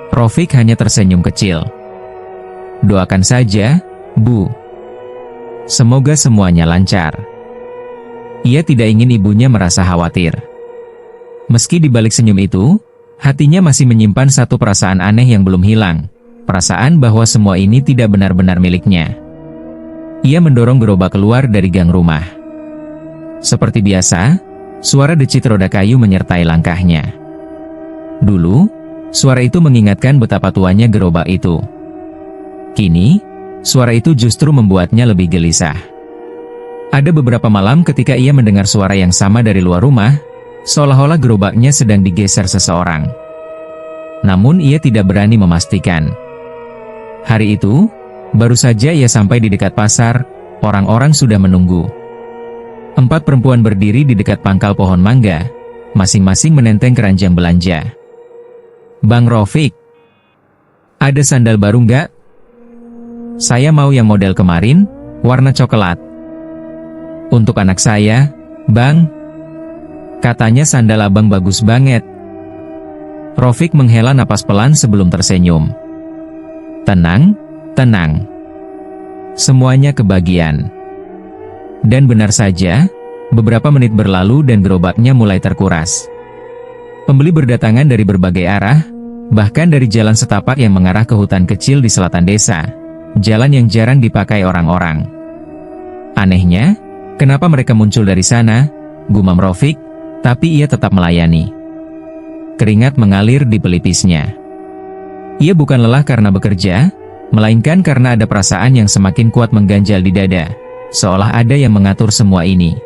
Rofik hanya tersenyum kecil. Doakan saja, Bu. Semoga semuanya lancar. Ia tidak ingin ibunya merasa khawatir. Meski di balik senyum itu, hatinya masih menyimpan satu perasaan aneh yang belum hilang. Perasaan bahwa semua ini tidak benar-benar miliknya. Ia mendorong gerobak keluar dari gang rumah. Seperti biasa, suara decit roda kayu menyertai langkahnya. Dulu, suara itu mengingatkan betapa tuanya gerobak itu. Kini, suara itu justru membuatnya lebih gelisah. Ada beberapa malam ketika ia mendengar suara yang sama dari luar rumah, seolah-olah gerobaknya sedang digeser seseorang. Namun ia tidak berani memastikan. Hari itu, baru saja ia sampai di dekat pasar, orang-orang sudah menunggu. 4 perempuan berdiri di dekat pangkal pohon mangga, masing-masing menenteng keranjang belanja. Bang Rofik, ada sandal baru nggak? Saya mau yang model kemarin, warna coklat. Untuk anak saya, Bang. Katanya sandal abang bagus banget. Rofik menghela napas pelan sebelum tersenyum. Tenang, tenang. Semuanya kebagian. Dan benar saja, beberapa menit berlalu dan gerobaknya mulai terkuras. Pembeli berdatangan dari berbagai arah, bahkan dari jalan setapak yang mengarah ke hutan kecil di selatan desa, jalan yang jarang dipakai orang-orang. Anehnya, kenapa mereka muncul dari sana, gumam Rofik, tapi ia tetap melayani. Keringat mengalir di pelipisnya. Ia bukan lelah karena bekerja, melainkan karena ada perasaan yang semakin kuat mengganjal di dada, seolah ada yang mengatur semua ini.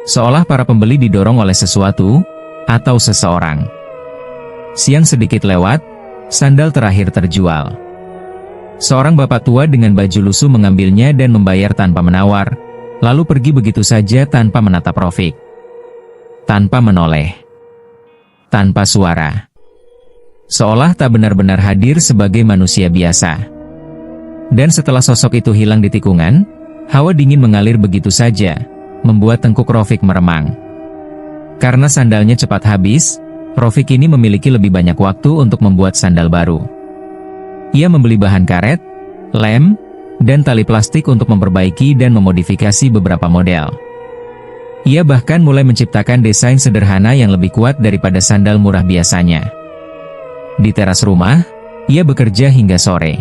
Seolah para pembeli didorong oleh sesuatu, atau seseorang. Siang sedikit lewat, sandal terakhir terjual. Seorang bapak tua dengan baju lusuh mengambilnya dan membayar tanpa menawar, lalu pergi begitu saja tanpa menatap Rofik. Tanpa menoleh. Tanpa suara. Seolah tak benar-benar hadir sebagai manusia biasa. Dan setelah sosok itu hilang di tikungan, hawa dingin mengalir begitu saja, membuat tengkuk Rofik meremang. Karena sandalnya cepat habis, Rofik ini memiliki lebih banyak waktu untuk membuat sandal baru. Ia membeli bahan karet, lem, dan tali plastik untuk memperbaiki dan memodifikasi beberapa model. Ia bahkan mulai menciptakan desain sederhana yang lebih kuat daripada sandal murah biasanya. Di teras rumah, ia bekerja hingga sore.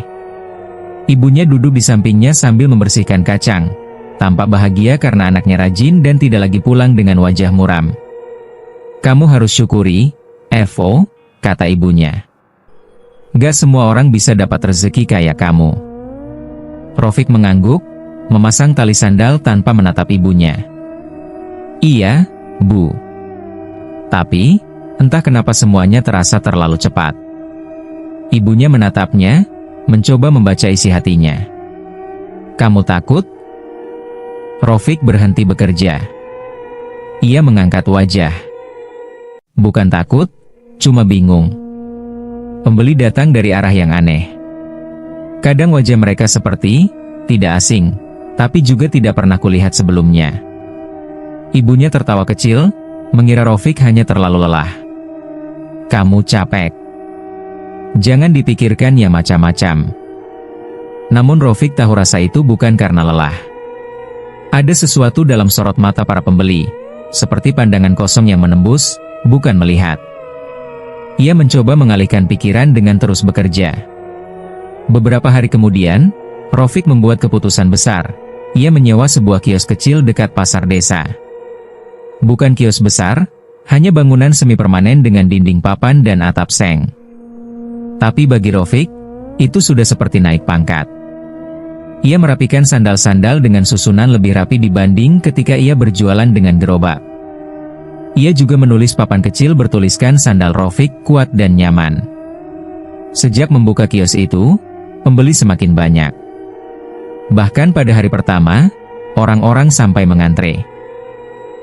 Ibunya duduk di sampingnya sambil membersihkan kacang, tampak bahagia karena anaknya rajin dan tidak lagi pulang dengan wajah muram. Kamu harus syukuri, Evo, kata ibunya. Gak semua orang bisa dapat rezeki kayak kamu. Rofik mengangguk, memasang tali sandal tanpa menatap ibunya. Iya, Bu. Tapi, entah kenapa semuanya terasa terlalu cepat. Ibunya menatapnya, mencoba membaca isi hatinya. Kamu takut? Rofik berhenti bekerja. Ia mengangkat wajah. Bukan takut, cuma bingung. Pembeli datang dari arah yang aneh. Kadang wajah mereka seperti, tidak asing, tapi juga tidak pernah kulihat sebelumnya. Ibunya tertawa kecil, mengira Rofik hanya terlalu lelah. Kamu capek. Jangan dipikirkan yang macam-macam. Namun Rofik tahu rasa itu bukan karena lelah. Ada sesuatu dalam sorot mata para pembeli, seperti pandangan kosong yang menembus, bukan melihat. Ia mencoba mengalihkan pikiran dengan terus bekerja. Beberapa hari kemudian, Rofik membuat keputusan besar. Ia menyewa sebuah kios kecil dekat pasar desa. Bukan kios besar, hanya bangunan semi permanen dengan dinding papan dan atap seng. Tapi bagi Rofik, itu sudah seperti naik pangkat. Ia merapikan sandal-sandal dengan susunan lebih rapi dibanding ketika ia berjualan dengan gerobak. Ia juga menulis papan kecil bertuliskan sandal Rofik kuat dan nyaman. Sejak membuka kios itu, pembeli semakin banyak. Bahkan pada hari pertama, orang-orang sampai mengantre.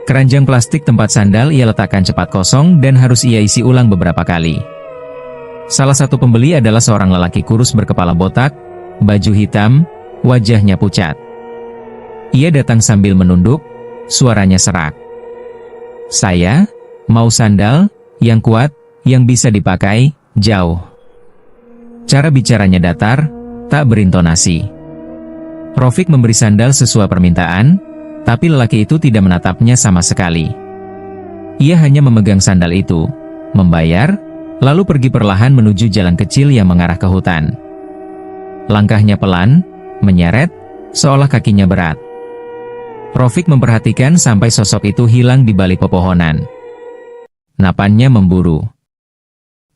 Keranjang plastik tempat sandal ia letakkan cepat kosong dan harus ia isi ulang beberapa kali. Salah satu pembeli adalah seorang lelaki kurus berkepala botak, baju hitam, wajahnya pucat. Ia datang sambil menunduk, suaranya serak. "Saya mau sandal yang kuat, yang bisa dipakai jauh." Cara bicaranya datar, tak berintonasi. Rafiq memberi sandal sesuai permintaan, tapi lelaki itu tidak menatapnya sama sekali. Ia hanya memegang sandal itu, membayar, lalu pergi perlahan menuju jalan kecil yang mengarah ke hutan. Langkahnya pelan, menyeret, seolah kakinya berat. Rafiq memperhatikan sampai sosok itu hilang di balik pepohonan. Napannya memburu.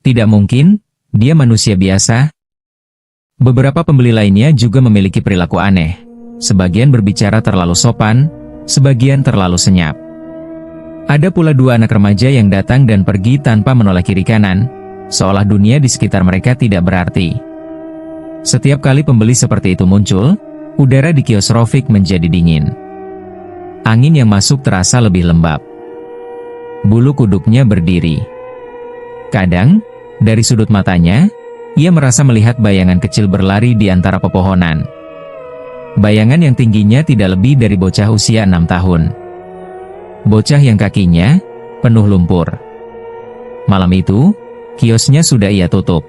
Tidak mungkin, dia manusia biasa. Beberapa pembeli lainnya juga memiliki perilaku aneh. Sebagian berbicara terlalu sopan, sebagian terlalu senyap. Ada pula dua anak remaja yang datang dan pergi tanpa menoleh kiri kanan, seolah dunia di sekitar mereka tidak berarti. Setiap kali pembeli seperti itu muncul, udara di kios Rafiq menjadi dingin. Angin yang masuk terasa lebih lembab. Bulu kuduknya berdiri. Kadang, dari sudut matanya, ia merasa melihat bayangan kecil berlari di antara pepohonan. Bayangan yang tingginya tidak lebih dari bocah usia 6 tahun. Bocah yang kakinya penuh lumpur. Malam itu, kiosnya sudah ia tutup.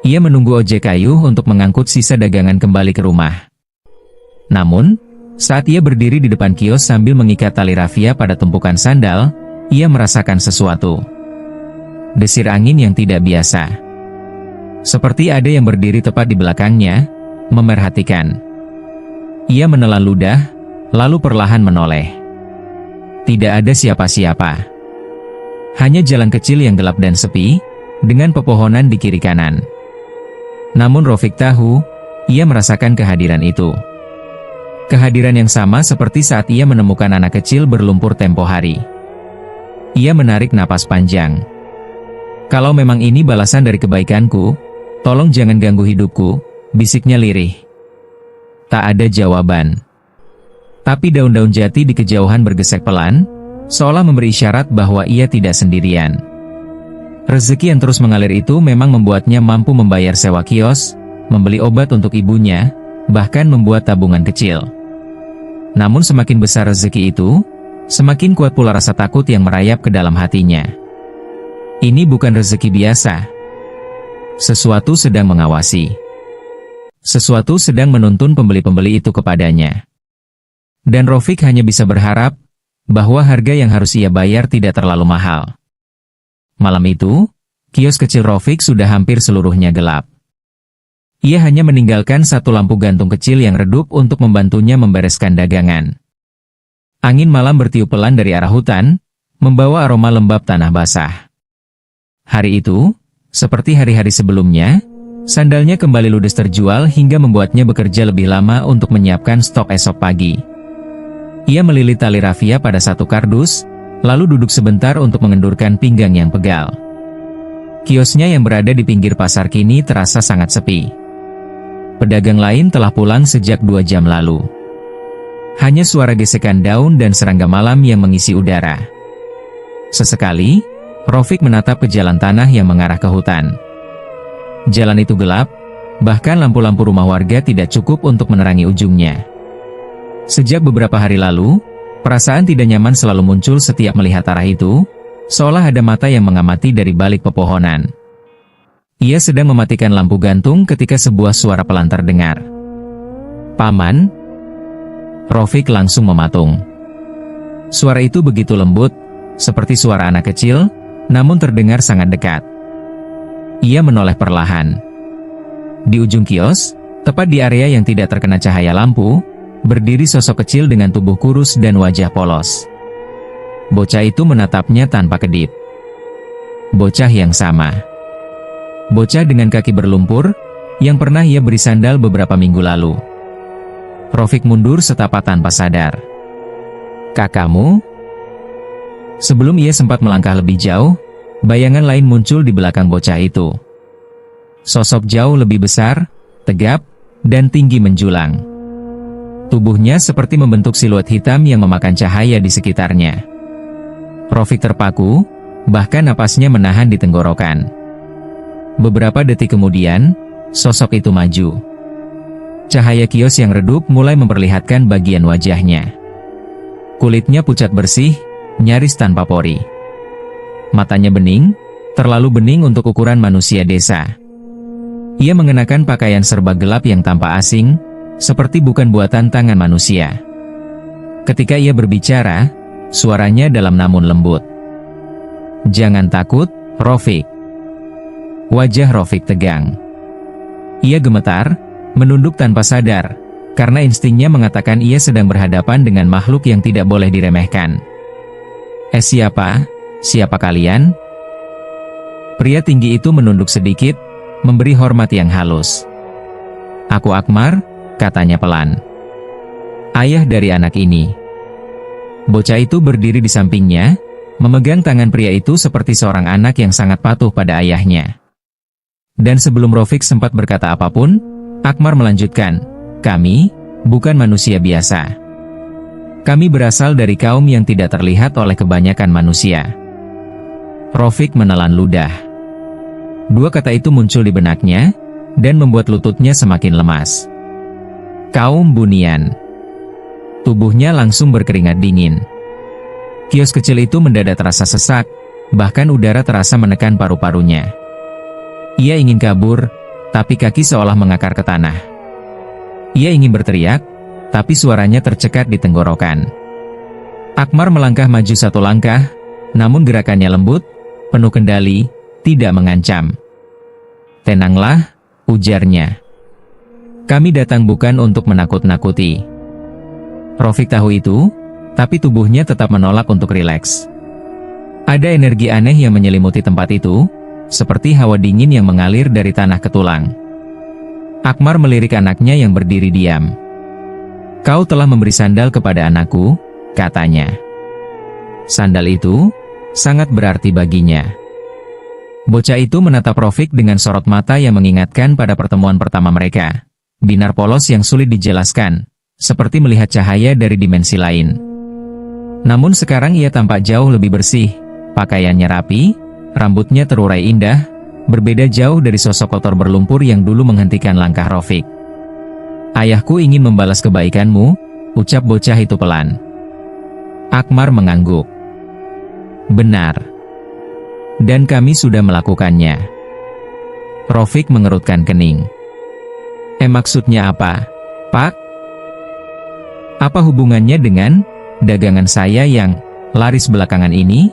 Ia menunggu ojek kayu untuk mengangkut sisa dagangan kembali ke rumah. Namun, saat ia berdiri di depan kios sambil mengikat tali rafia pada tumpukan sandal, ia merasakan sesuatu. Desir angin yang tidak biasa. Seperti ada yang berdiri tepat di belakangnya, memerhatikan. Ia menelan ludah, lalu perlahan menoleh. Tidak ada siapa-siapa. Hanya jalan kecil yang gelap dan sepi, dengan pepohonan di kiri kanan. Namun Rafiq tahu, ia merasakan kehadiran itu. Kehadiran yang sama seperti saat ia menemukan anak kecil berlumpur tempo hari. Ia menarik napas panjang. "Kalau memang ini balasan dari kebaikanku, tolong jangan ganggu hidupku," bisiknya lirih. Tak ada jawaban. Tapi daun-daun jati di kejauhan bergesek pelan, seolah memberi isyarat bahwa ia tidak sendirian. Rezeki yang terus mengalir itu memang membuatnya mampu membayar sewa kios, membeli obat untuk ibunya, bahkan membuat tabungan kecil. Namun semakin besar rezeki itu, semakin kuat pula rasa takut yang merayap ke dalam hatinya. Ini bukan rezeki biasa. Sesuatu sedang mengawasi. Sesuatu sedang menuntun pembeli-pembeli itu kepadanya. Dan Rafiq hanya bisa berharap bahwa harga yang harus ia bayar tidak terlalu mahal. Malam itu, kios kecil Rafiq sudah hampir seluruhnya gelap. Ia hanya meninggalkan satu lampu gantung kecil yang redup untuk membantunya membereskan dagangan. Angin malam bertiup pelan dari arah hutan, membawa aroma lembab tanah basah. Hari itu, seperti hari-hari sebelumnya, sandalnya kembali ludes terjual hingga membuatnya bekerja lebih lama untuk menyiapkan stok esok pagi. Ia melilit tali rafia pada satu kardus, lalu duduk sebentar untuk mengendurkan pinggang yang pegal. Kiosnya yang berada di pinggir pasar kini terasa sangat sepi. Pedagang lain telah pulang sejak 2 jam lalu. Hanya suara gesekan daun dan serangga malam yang mengisi udara. Sesekali, Rafiq menatap ke jalan tanah yang mengarah ke hutan. Jalan itu gelap, bahkan lampu-lampu rumah warga tidak cukup untuk menerangi ujungnya. Sejak beberapa hari lalu, perasaan tidak nyaman selalu muncul setiap melihat arah itu, seolah ada mata yang mengamati dari balik pepohonan. Ia sedang mematikan lampu gantung ketika sebuah suara pelan terdengar. "Paman?" Rafiq langsung mematung. Suara itu begitu lembut, seperti suara anak kecil, namun terdengar sangat dekat. Ia menoleh perlahan. Di ujung kios, tepat di area yang tidak terkena cahaya lampu, berdiri sosok kecil dengan tubuh kurus dan wajah polos. Bocah itu menatapnya tanpa kedip. Bocah yang sama. Bocah dengan kaki berlumpur, yang pernah ia beri sandal beberapa minggu lalu. Rafiq mundur setapak tanpa sadar. "Kakakmu?" Sebelum ia sempat melangkah lebih jauh, bayangan lain muncul di belakang bocah itu. Sosok jauh lebih besar, tegap, dan tinggi menjulang. Tubuhnya seperti membentuk siluet hitam yang memakan cahaya di sekitarnya. Rafiq terpaku, bahkan napasnya menahan di tenggorokan. Beberapa detik kemudian, sosok itu maju. Cahaya kios yang redup mulai memperlihatkan bagian wajahnya. Kulitnya pucat bersih, nyaris tanpa pori. Matanya bening, terlalu bening untuk ukuran manusia desa. Ia mengenakan pakaian serba gelap yang tampak asing, seperti bukan buatan tangan manusia. Ketika ia berbicara, suaranya dalam namun lembut. "Jangan takut, Rafiq." Wajah Rafiq tegang. Ia gemetar, menunduk tanpa sadar, karena instingnya mengatakan ia sedang berhadapan dengan makhluk yang tidak boleh diremehkan. Siapa? Siapa kalian?" Pria tinggi itu menunduk sedikit, memberi hormat yang halus. "Aku Akmar," katanya pelan. "Ayah dari anak ini." Bocah itu berdiri di sampingnya, memegang tangan pria itu seperti seorang anak yang sangat patuh pada ayahnya. Dan sebelum Rafiq sempat berkata apapun, Akmar melanjutkan, "Kami bukan manusia biasa. Kami berasal dari kaum yang tidak terlihat oleh kebanyakan manusia." Rafiq menelan ludah. Dua kata itu muncul di benaknya, dan membuat lututnya semakin lemas. "Kaum Bunian." Tubuhnya langsung berkeringat dingin. Kios kecil itu mendadak terasa sesak, bahkan udara terasa menekan paru-parunya. Ia ingin kabur, tapi kaki seolah mengakar ke tanah. Ia ingin berteriak, tapi suaranya tercekat di tenggorokan. Akmar melangkah maju satu langkah, namun gerakannya lembut, penuh kendali, tidak mengancam. "Tenanglah," ujarnya. "Kami datang bukan untuk menakut-nakuti." Rafiq tahu itu, tapi tubuhnya tetap menolak untuk rileks. Ada energi aneh yang menyelimuti tempat itu, seperti hawa dingin yang mengalir dari tanah ke tulang. Akmar melirik anaknya yang berdiri diam. "Kau telah memberi sandal kepada anakku," katanya. Sandal itu sangat berarti baginya. Bocah itu menatap Rafiq dengan sorot mata yang mengingatkan pada pertemuan pertama mereka. Binar polos yang sulit dijelaskan, seperti melihat cahaya dari dimensi lain. Namun sekarang ia tampak jauh lebih bersih, pakaiannya rapi, rambutnya terurai indah, berbeda jauh dari sosok kotor berlumpur yang dulu menghentikan langkah Rafiq. "Ayahku ingin membalas kebaikanmu," ucap bocah itu pelan. Akmar mengangguk. "Benar. Dan kami sudah melakukannya." Rafiq mengerutkan kening. Maksudnya apa, Pak?" "Apa hubungannya dengan dagangan saya yang laris belakangan ini?"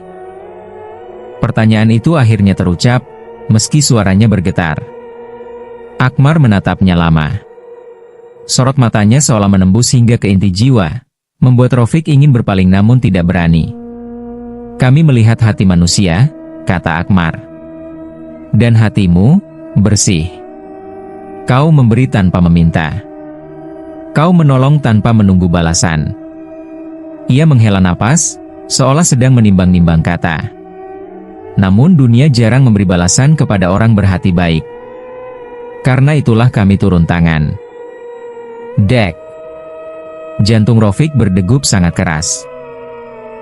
Pertanyaan itu akhirnya terucap, meski suaranya bergetar. Akmar menatapnya lama. Sorot matanya seolah menembus hingga ke inti jiwa, membuat Rafiq ingin berpaling namun tidak berani. "Kami melihat hati manusia," kata Akmar. "Dan hatimu bersih. Kau memberi tanpa meminta. Kau menolong tanpa menunggu balasan." Ia menghela napas, seolah sedang menimbang-nimbang kata. "Namun dunia jarang memberi balasan kepada orang berhati baik. Karena itulah kami turun tangan." Dek. Jantung Rafiq berdegup sangat keras.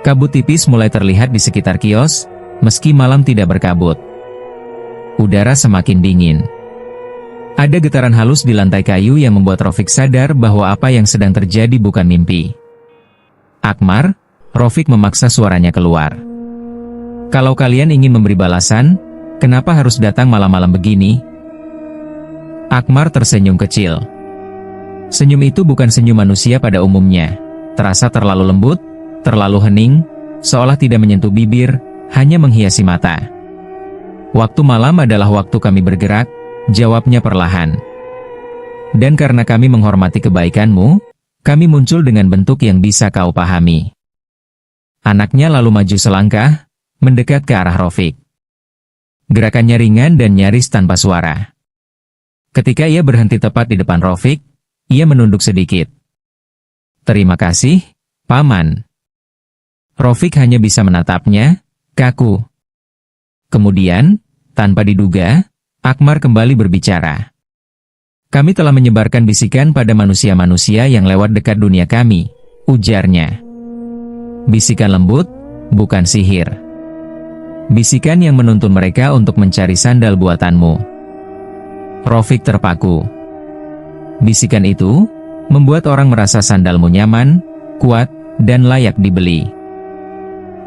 Kabut tipis mulai terlihat di sekitar kios, meski malam tidak berkabut. Udara semakin dingin. Ada getaran halus di lantai kayu yang membuat Rafiq sadar bahwa apa yang sedang terjadi bukan mimpi. "Akmar," Rafiq memaksa suaranya keluar. "Kalau kalian ingin memberi balasan, kenapa harus datang malam-malam begini?" Akmar tersenyum kecil. Senyum itu bukan senyum manusia pada umumnya. Terasa terlalu lembut, terlalu hening, seolah tidak menyentuh bibir, hanya menghiasi mata. "Waktu malam adalah waktu kami bergerak," jawabnya perlahan. "Dan karena kami menghormati kebaikanmu, kami muncul dengan bentuk yang bisa kau pahami." Anaknya lalu maju selangkah, mendekat ke arah Rafiq. Gerakannya ringan dan nyaris tanpa suara. Ketika ia berhenti tepat di depan Rafiq, ia menunduk sedikit. "Terima kasih, Paman." Rafiq hanya bisa menatapnya, kaku. Kemudian, tanpa diduga, Akmar kembali berbicara. "Kami telah menyebarkan bisikan pada manusia-manusia yang lewat dekat dunia kami," ujarnya. "Bisikan lembut, bukan sihir. Bisikan yang menuntun mereka untuk mencari sandal buatanmu." Rafiq terpaku. Bisikan itu membuat orang merasa sandalmu nyaman, kuat, dan layak dibeli.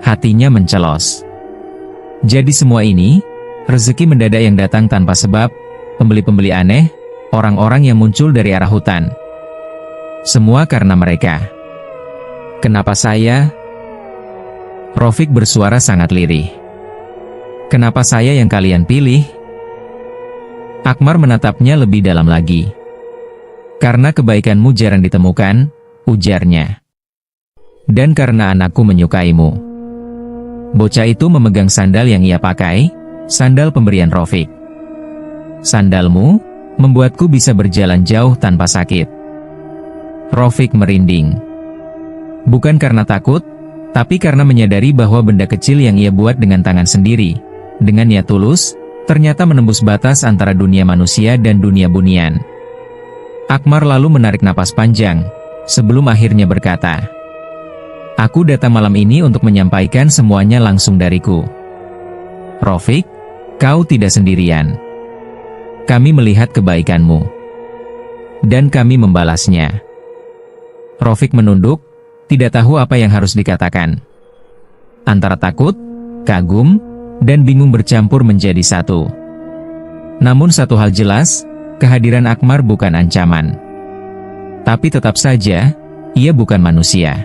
Hatinya mencelos. Jadi semua ini, rezeki mendadak yang datang tanpa sebab, pembeli-pembeli aneh, orang-orang yang muncul dari arah hutan. Semua karena mereka. Kenapa saya? Rofik bersuara sangat lirih. Kenapa saya yang kalian pilih? Akmar menatapnya lebih dalam lagi. Karena kebaikanmu jarang ditemukan, ujarnya. Dan karena anakku menyukaimu. Bocah itu memegang sandal yang ia pakai, sandal pemberian Rofik. Sandalmu, membuatku bisa berjalan jauh tanpa sakit. Rofik merinding. Bukan karena takut, tapi karena menyadari bahwa benda kecil yang ia buat dengan tangan sendiri, dengan niat tulus, ternyata menembus batas antara dunia manusia dan dunia bunian. Akmar lalu menarik napas panjang, sebelum akhirnya berkata, "Aku datang malam ini untuk menyampaikan semuanya langsung dariku. Rofik, kau tidak sendirian. Kami melihat kebaikanmu. Dan kami membalasnya." Rofik menunduk, tidak tahu apa yang harus dikatakan. Antara takut, kagum, dan bingung bercampur menjadi satu. Namun satu hal jelas, kehadiran Akmar bukan ancaman. Tapi tetap saja, ia bukan manusia.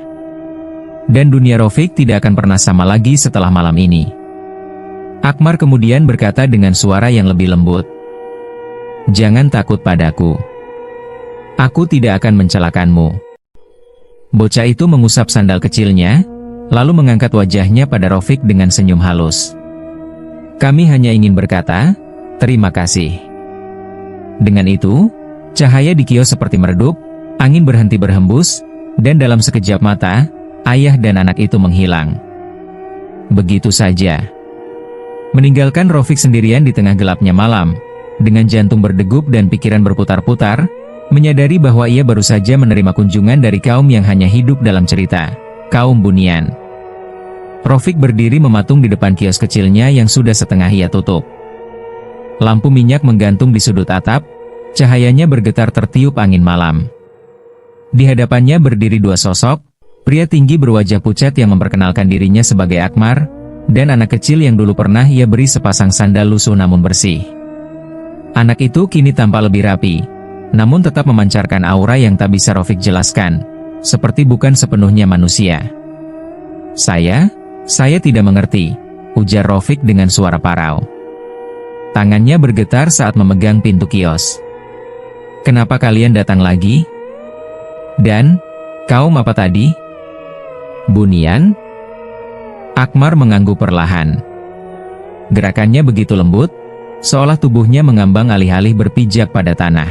Dan dunia Rofik tidak akan pernah sama lagi setelah malam ini. Akmar kemudian berkata dengan suara yang lebih lembut, "Jangan takut padaku. Aku tidak akan mencelakanmu." Bocah itu mengusap sandal kecilnya, lalu mengangkat wajahnya pada Rofik dengan senyum halus. "Kami hanya ingin berkata, terima kasih." Dengan itu, cahaya di kios seperti meredup, angin berhenti berhembus, dan dalam sekejap mata, ayah dan anak itu menghilang. Begitu saja. Meninggalkan Rofik sendirian di tengah gelapnya malam, dengan jantung berdegup dan pikiran berputar-putar, menyadari bahwa ia baru saja menerima kunjungan dari kaum yang hanya hidup dalam cerita, kaum bunian. Rofik berdiri mematung di depan kios kecilnya yang sudah setengah ia tutup. Lampu minyak menggantung di sudut atap, cahayanya bergetar tertiup angin malam. Di hadapannya berdiri dua sosok, pria tinggi berwajah pucat yang memperkenalkan dirinya sebagai Akmar, dan anak kecil yang dulu pernah ia beri sepasang sandal lusuh namun bersih. Anak itu kini tampak lebih rapi, namun tetap memancarkan aura yang tak bisa Rofik jelaskan, seperti bukan sepenuhnya manusia. Saya tidak mengerti," ujar Rofik dengan suara parau. Tangannya bergetar saat memegang pintu kios. "Kenapa kalian datang lagi? Dan, kaum apa tadi?" "Bunian?" Akmar mengangguk perlahan. Gerakannya begitu lembut, seolah tubuhnya mengambang alih-alih berpijak pada tanah.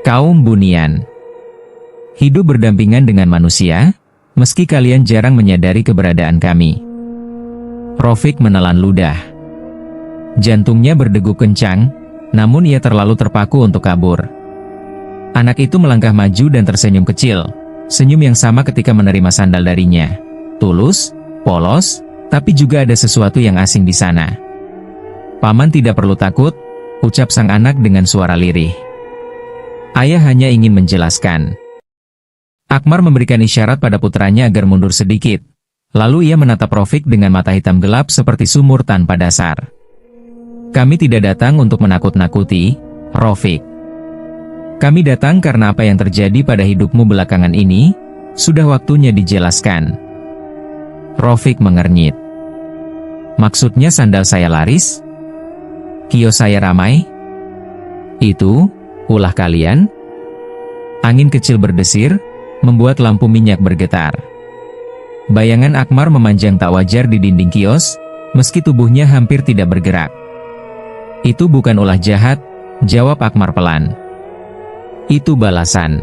"Kaum bunian. Hidup berdampingan dengan manusia, meski kalian jarang menyadari keberadaan kami." Rofik menelan ludah. Jantungnya berdegup kencang, namun ia terlalu terpaku untuk kabur. Anak itu melangkah maju dan tersenyum kecil, senyum yang sama ketika menerima sandal darinya. Tulus, polos, tapi juga ada sesuatu yang asing di sana. "Paman tidak perlu takut," ucap sang anak dengan suara lirih. "Ayah hanya ingin menjelaskan." Akmar memberikan isyarat pada putranya agar mundur sedikit. Lalu ia menatap Rofik dengan mata hitam gelap seperti sumur tanpa dasar. "Kami tidak datang untuk menakut-nakuti, Rofik. Kami datang karena apa yang terjadi pada hidupmu belakangan ini, sudah waktunya dijelaskan." Rofik mengernyit. "Maksudnya sandal saya laris? Kios saya ramai? Itu, ulah kalian?" Angin kecil berdesir, membuat lampu minyak bergetar. Bayangan Akmar memanjang tak wajar di dinding kios, meski tubuhnya hampir tidak bergerak. "Itu bukan ulah jahat," jawab Akmar pelan. "Itu balasan."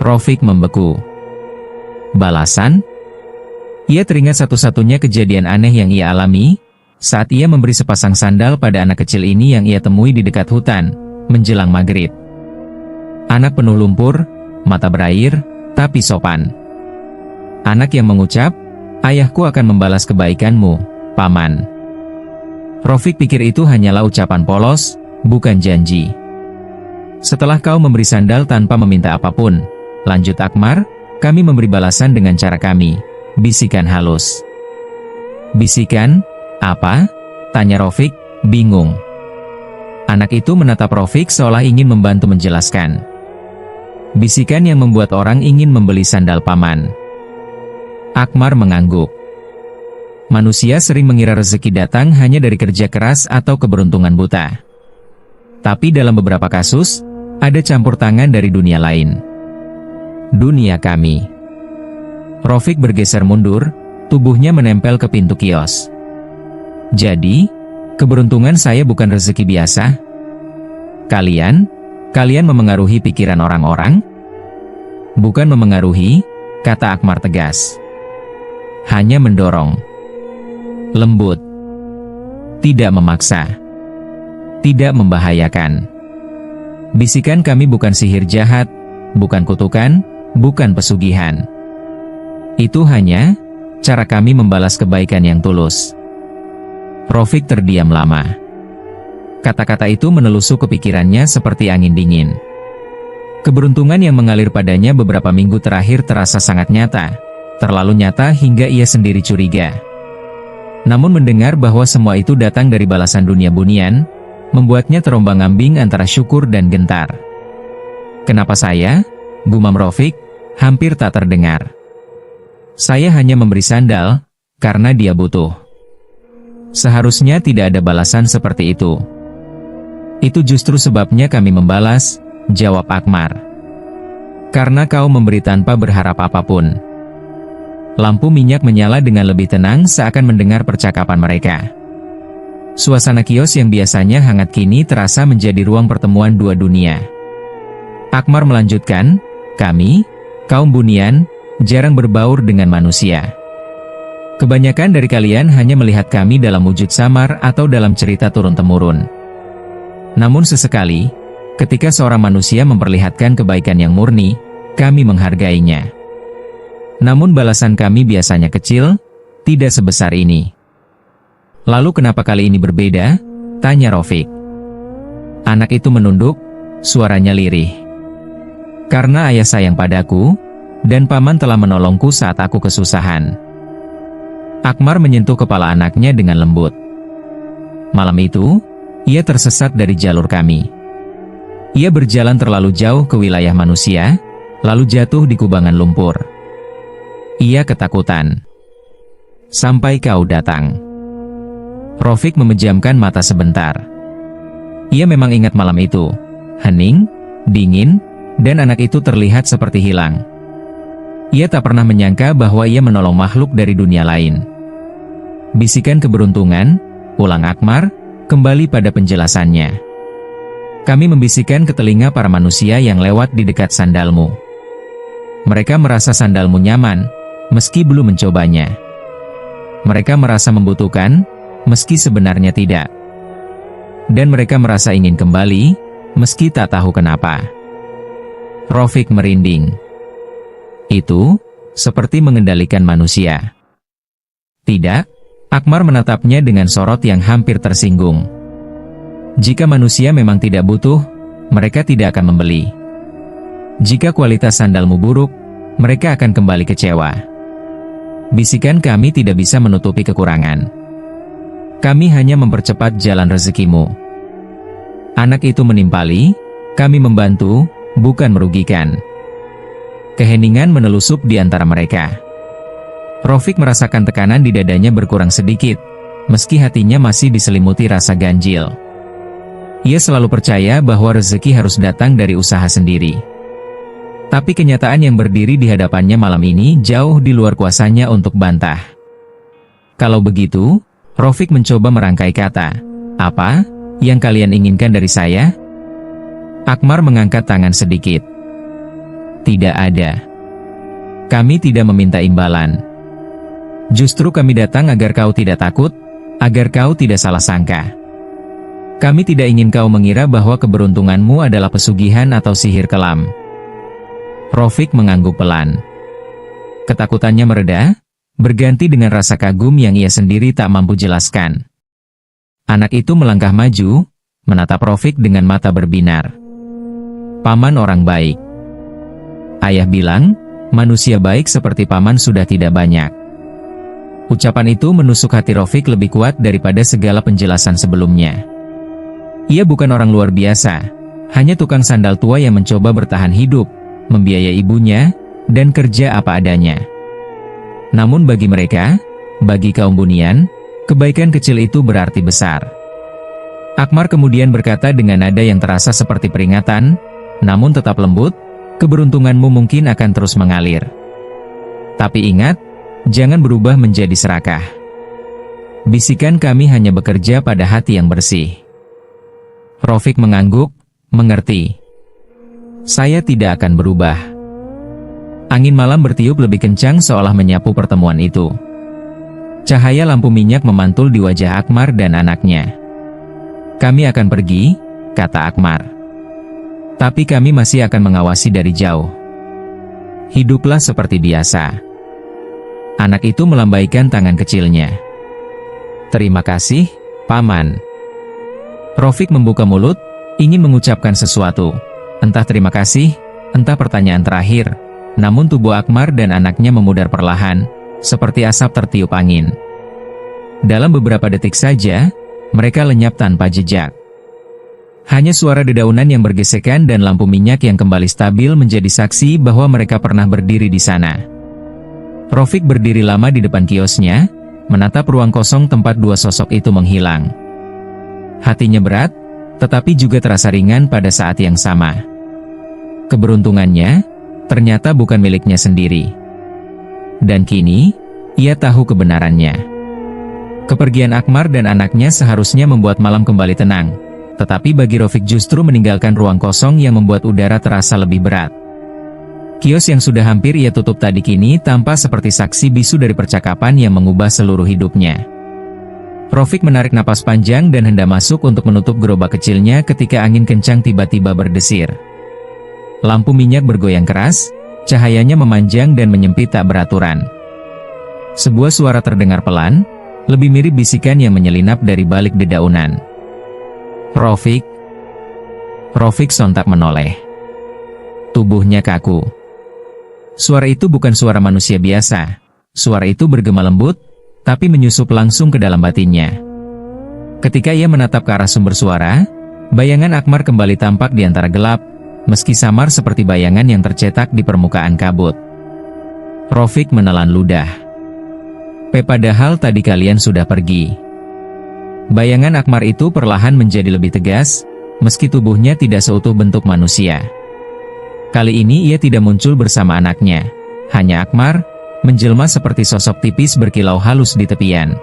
Rofik membeku. Balasan? Ia teringat satu-satunya kejadian aneh yang ia alami, saat ia memberi sepasang sandal pada anak kecil ini yang ia temui di dekat hutan, menjelang maghrib. Anak penuh lumpur, mata berair, tapi sopan. Anak yang mengucap, "Ayahku akan membalas kebaikanmu, Paman." Rofik pikir itu hanyalah ucapan polos, bukan janji. "Setelah kau memberi sandal tanpa meminta apapun," lanjut Akmar, "kami memberi balasan dengan cara kami, bisikan halus. Bisikan? Apa? Tanya Rofik, bingung. Anak itu menatap Rofik seolah ingin membantu menjelaskan. Bisikan yang membuat orang ingin membeli sandal paman. Akmar mengangguk. Manusia sering mengira rezeki datang hanya dari kerja keras atau keberuntungan buta. Tapi dalam beberapa kasus, ada campur tangan dari dunia lain. Dunia kami. Rofik bergeser mundur, tubuhnya menempel ke pintu kios. Jadi, keberuntungan saya bukan rezeki biasa? Kalian memengaruhi pikiran orang-orang? Bukan memengaruhi, kata Akmar tegas. Hanya mendorong. Lembut. Tidak memaksa. Tidak membahayakan. Bisikan kami bukan sihir jahat, bukan kutukan, bukan pesugihan. Itu hanya cara kami membalas kebaikan yang tulus. Rofik terdiam lama. Kata-kata itu menusuk kepikirannya seperti angin dingin. Keberuntungan yang mengalir padanya beberapa minggu terakhir terasa sangat nyata, terlalu nyata hingga ia sendiri curiga. Namun mendengar bahwa semua itu datang dari balasan dunia bunian, membuatnya terombang-ambing antara syukur dan gentar. Kenapa saya? Gumam Rofik, hampir tak terdengar. Saya hanya memberi sandal, karena dia butuh. Seharusnya tidak ada balasan seperti itu. Itu justru sebabnya kami membalas, jawab Akmar. Karena kau memberi tanpa berharap apapun. Lampu minyak menyala dengan lebih tenang seakan mendengar percakapan mereka. Suasana kios yang biasanya hangat kini terasa menjadi ruang pertemuan dua dunia. Akmar melanjutkan, kami, kaum bunian, jarang berbaur dengan manusia. Kebanyakan dari kalian hanya melihat kami dalam wujud samar atau dalam cerita turun-temurun. Namun sesekali, ketika seorang manusia memperlihatkan kebaikan yang murni, kami menghargainya. Namun balasan kami biasanya kecil, tidak sebesar ini. Lalu kenapa kali ini berbeda? Tanya Rofik. Anak itu menunduk, suaranya lirih. Karena ayah sayang padaku, dan paman telah menolongku saat aku kesusahan. Akmar menyentuh kepala anaknya dengan lembut. Malam itu, ia tersesat dari jalur kami. Ia berjalan terlalu jauh ke wilayah manusia, lalu jatuh di kubangan lumpur. Ia ketakutan. Sampai kau datang. Rofik memejamkan mata sebentar. Ia memang ingat malam itu. Hening, dingin, dan anak itu terlihat seperti hilang. Ia tak pernah menyangka bahwa ia menolong makhluk dari dunia lain. Bisikan keberuntungan, ulang Akmar, kembali pada penjelasannya. Kami membisikkan ke telinga para manusia yang lewat di dekat sandalmu. Mereka merasa sandalmu nyaman, meski belum mencobanya. Mereka merasa membutuhkan, meski sebenarnya tidak. Dan mereka merasa ingin kembali, meski tak tahu kenapa. Rofik merinding. Itu, seperti mengendalikan manusia. Tidak, Akmar menatapnya dengan sorot yang hampir tersinggung. Jika manusia memang tidak butuh, mereka tidak akan membeli. Jika kualitas sandalmu buruk, mereka akan kembali kecewa. Bisikan kami tidak bisa menutupi kekurangan. Kami hanya mempercepat jalan rezekimu. Anak itu menimpali, kami membantu, bukan merugikan. Keheningan menelusup di antara mereka. Rofik merasakan tekanan di dadanya berkurang sedikit, meski hatinya masih diselimuti rasa ganjil. Ia selalu percaya bahwa rezeki harus datang dari usaha sendiri. Tapi kenyataan yang berdiri di hadapannya malam ini jauh di luar kuasanya untuk bantah. Kalau begitu, Rofik mencoba merangkai kata. Apa yang kalian inginkan dari saya? Akmar mengangkat tangan sedikit. Tidak ada. Kami tidak meminta imbalan. Justru kami datang agar kau tidak takut, agar kau tidak salah sangka. Kami tidak ingin kau mengira bahwa keberuntunganmu adalah pesugihan atau sihir kelam. Rofik mengangguk pelan. Ketakutannya mereda, berganti dengan rasa kagum yang ia sendiri tak mampu jelaskan. Anak itu melangkah maju, menatap Rofik dengan mata berbinar. Paman orang baik. Ayah bilang, manusia baik seperti paman sudah tidak banyak. Ucapan itu menusuk hati Rafiq lebih kuat daripada segala penjelasan sebelumnya. Ia bukan orang luar biasa, hanya tukang sandal tua yang mencoba bertahan hidup, membiayai ibunya, dan kerja apa adanya. Namun bagi mereka, bagi kaum Bunian, kebaikan kecil itu berarti besar. Akmar kemudian berkata dengan nada yang terasa seperti peringatan, namun tetap lembut, keberuntunganmu mungkin akan terus mengalir. Tapi ingat, jangan berubah menjadi serakah. Bisikan kami hanya bekerja pada hati yang bersih. Rafiq mengangguk, mengerti. Saya tidak akan berubah. Angin malam bertiup lebih kencang seolah menyapu pertemuan itu. Cahaya lampu minyak memantul di wajah Akmar dan anaknya. Kami akan pergi, kata Akmar. Tapi kami masih akan mengawasi dari jauh. Hiduplah seperti biasa. Anak itu melambaikan tangan kecilnya. Terima kasih, Paman. Rafiq membuka mulut, ingin mengucapkan sesuatu. Entah terima kasih, entah pertanyaan terakhir. Namun tubuh Akmar dan anaknya memudar perlahan, seperti asap tertiup angin. Dalam beberapa detik saja, mereka lenyap tanpa jejak. Hanya suara dedaunan yang bergesekan dan lampu minyak yang kembali stabil menjadi saksi bahwa mereka pernah berdiri di sana. Rafiq berdiri lama di depan kiosnya, menatap ruang kosong tempat dua sosok itu menghilang. Hatinya berat, tetapi juga terasa ringan pada saat yang sama. Keberuntungannya, ternyata bukan miliknya sendiri. Dan kini, ia tahu kebenarannya. Kepergian Akmar dan anaknya seharusnya membuat malam kembali tenang. Tetapi bagi Rafiq justru meninggalkan ruang kosong yang membuat udara terasa lebih berat. Kios yang sudah hampir ia tutup tadi kini tampak seperti saksi bisu dari percakapan yang mengubah seluruh hidupnya. Rafiq menarik napas panjang dan hendak masuk untuk menutup gerobak kecilnya ketika angin kencang tiba-tiba berdesir. Lampu minyak bergoyang keras, cahayanya memanjang dan menyempit tak beraturan. Sebuah suara terdengar pelan, lebih mirip bisikan yang menyelinap dari balik dedaunan. Rafiq. Rafiq sontak menoleh. Tubuhnya kaku. Suara itu bukan suara manusia biasa. Suara itu bergema lembut, tapi menyusup langsung ke dalam batinnya. Ketika ia menatap ke arah sumber suara, bayangan Akmar kembali tampak di antara gelap, meski samar seperti bayangan yang tercetak di permukaan kabut. Rafiq menelan ludah. Padahal tadi kalian sudah pergi. Bayangan Akmar itu perlahan menjadi lebih tegas, meski tubuhnya tidak seutuh bentuk manusia. Kali ini ia tidak muncul bersama anaknya, hanya Akmar, menjelma seperti sosok tipis berkilau halus di tepian.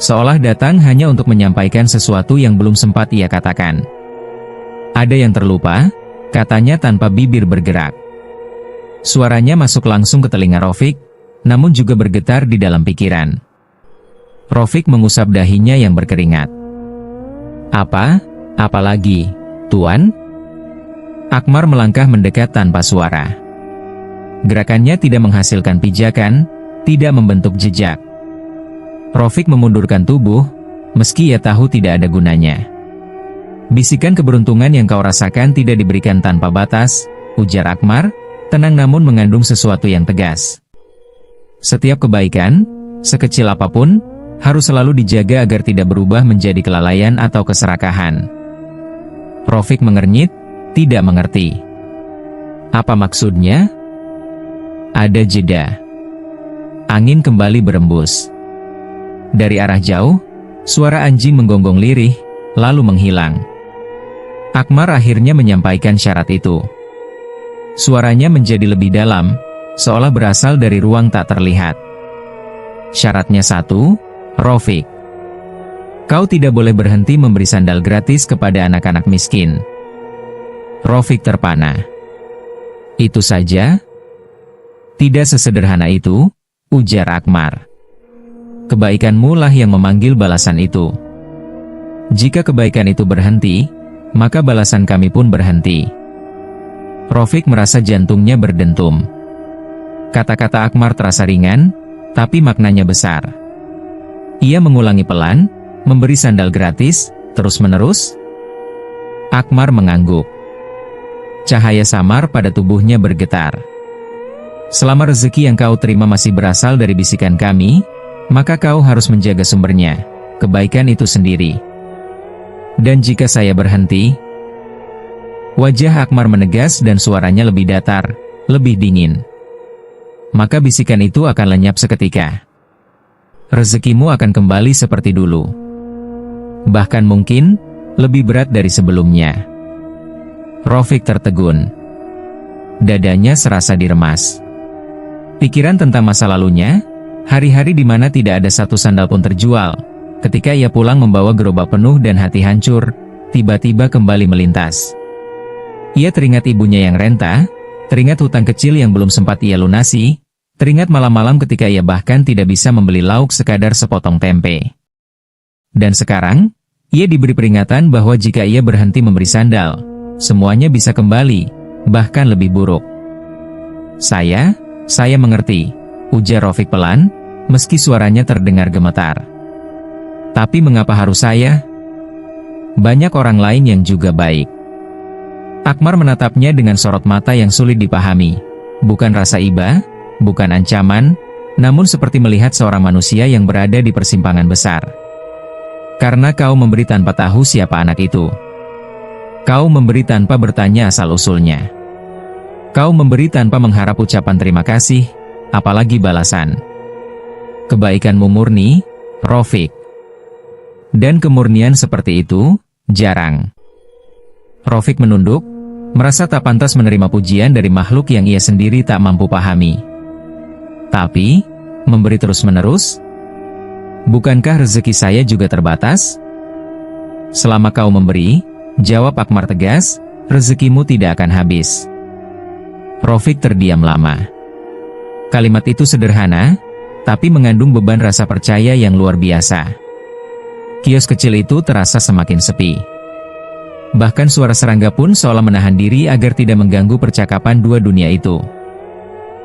Seolah datang hanya untuk menyampaikan sesuatu yang belum sempat ia katakan. Ada yang terlupa, katanya tanpa bibir bergerak. Suaranya masuk langsung ke telinga Rafiq, namun juga bergetar di dalam pikiran. Rafiq mengusap dahinya yang berkeringat. Apa? Apa lagi, Tuan? Akmar melangkah mendekat tanpa suara. Gerakannya tidak menghasilkan pijakan, tidak membentuk jejak. Rafiq memundurkan tubuh, meski ia tahu tidak ada gunanya. Bisikan keberuntungan yang kau rasakan tidak diberikan tanpa batas, ujar Akmar, tenang namun mengandung sesuatu yang tegas. Setiap kebaikan, sekecil apapun, harus selalu dijaga agar tidak berubah menjadi kelalaian atau keserakahan. Rafiq mengernyit, tidak mengerti. Apa maksudnya? Ada jeda. Angin kembali berembus. Dari arah jauh, suara anjing menggonggong lirih, lalu menghilang. Akmar akhirnya menyampaikan syarat itu. Suaranya menjadi lebih dalam, seolah berasal dari ruang tak terlihat. Syaratnya satu, Rafiq. Kau tidak boleh berhenti memberi sandal gratis kepada anak-anak miskin. Rafiq terpana. Itu saja? Tidak sesederhana itu, ujar Akmar. Kebaikanmu lah yang memanggil balasan itu. Jika kebaikan itu berhenti, maka balasan kami pun berhenti. Rafiq merasa jantungnya berdentum. Kata-kata Akmar terasa ringan, tapi maknanya besar. Ia mengulangi pelan, memberi sandal gratis, terus-menerus. Akmar mengangguk. Cahaya samar pada tubuhnya bergetar. Selama rezeki yang kau terima masih berasal dari bisikan kami, maka kau harus menjaga sumbernya, kebaikan itu sendiri. Dan jika saya berhenti, wajah Akmar menegas dan suaranya lebih datar, lebih dingin. Maka bisikan itu akan lenyap seketika. Rezekimu akan kembali seperti dulu. Bahkan mungkin, lebih berat dari sebelumnya. Rafiq tertegun. Dadanya serasa diremas. Pikiran tentang masa lalunya, hari-hari di mana tidak ada satu sandal pun terjual, ketika ia pulang membawa gerobak penuh dan hati hancur, tiba-tiba kembali melintas. Ia teringat ibunya yang renta, teringat hutang kecil yang belum sempat ia lunasi, teringat malam-malam ketika ia bahkan tidak bisa membeli lauk sekadar sepotong tempe. Dan sekarang, ia diberi peringatan bahwa jika ia berhenti memberi sandal, semuanya bisa kembali, bahkan lebih buruk. Saya mengerti, ujar Rafiq pelan, meski suaranya terdengar gemetar. Tapi mengapa harus saya? Banyak orang lain yang juga baik. Akmar menatapnya dengan sorot mata yang sulit dipahami. Bukan rasa iba, bukan ancaman, namun seperti melihat seorang manusia yang berada di persimpangan besar. Karena kau memberi tanpa tahu siapa anak itu. Kau memberi tanpa bertanya asal-usulnya. Kau memberi tanpa mengharap ucapan terima kasih, apalagi balasan. Kebaikanmu murni, Rafiq. Dan kemurnian seperti itu, jarang. Rafiq menunduk, merasa tak pantas menerima pujian dari makhluk yang ia sendiri tak mampu pahami. Tapi, memberi terus-menerus? Bukankah rezeki saya juga terbatas? Selama kau memberi, jawab Akmar tegas, rezekimu tidak akan habis. Rafiq terdiam lama. Kalimat itu sederhana, tapi mengandung beban rasa percaya yang luar biasa. Kios kecil itu terasa semakin sepi. Bahkan suara serangga pun seolah menahan diri agar tidak mengganggu percakapan dua dunia itu.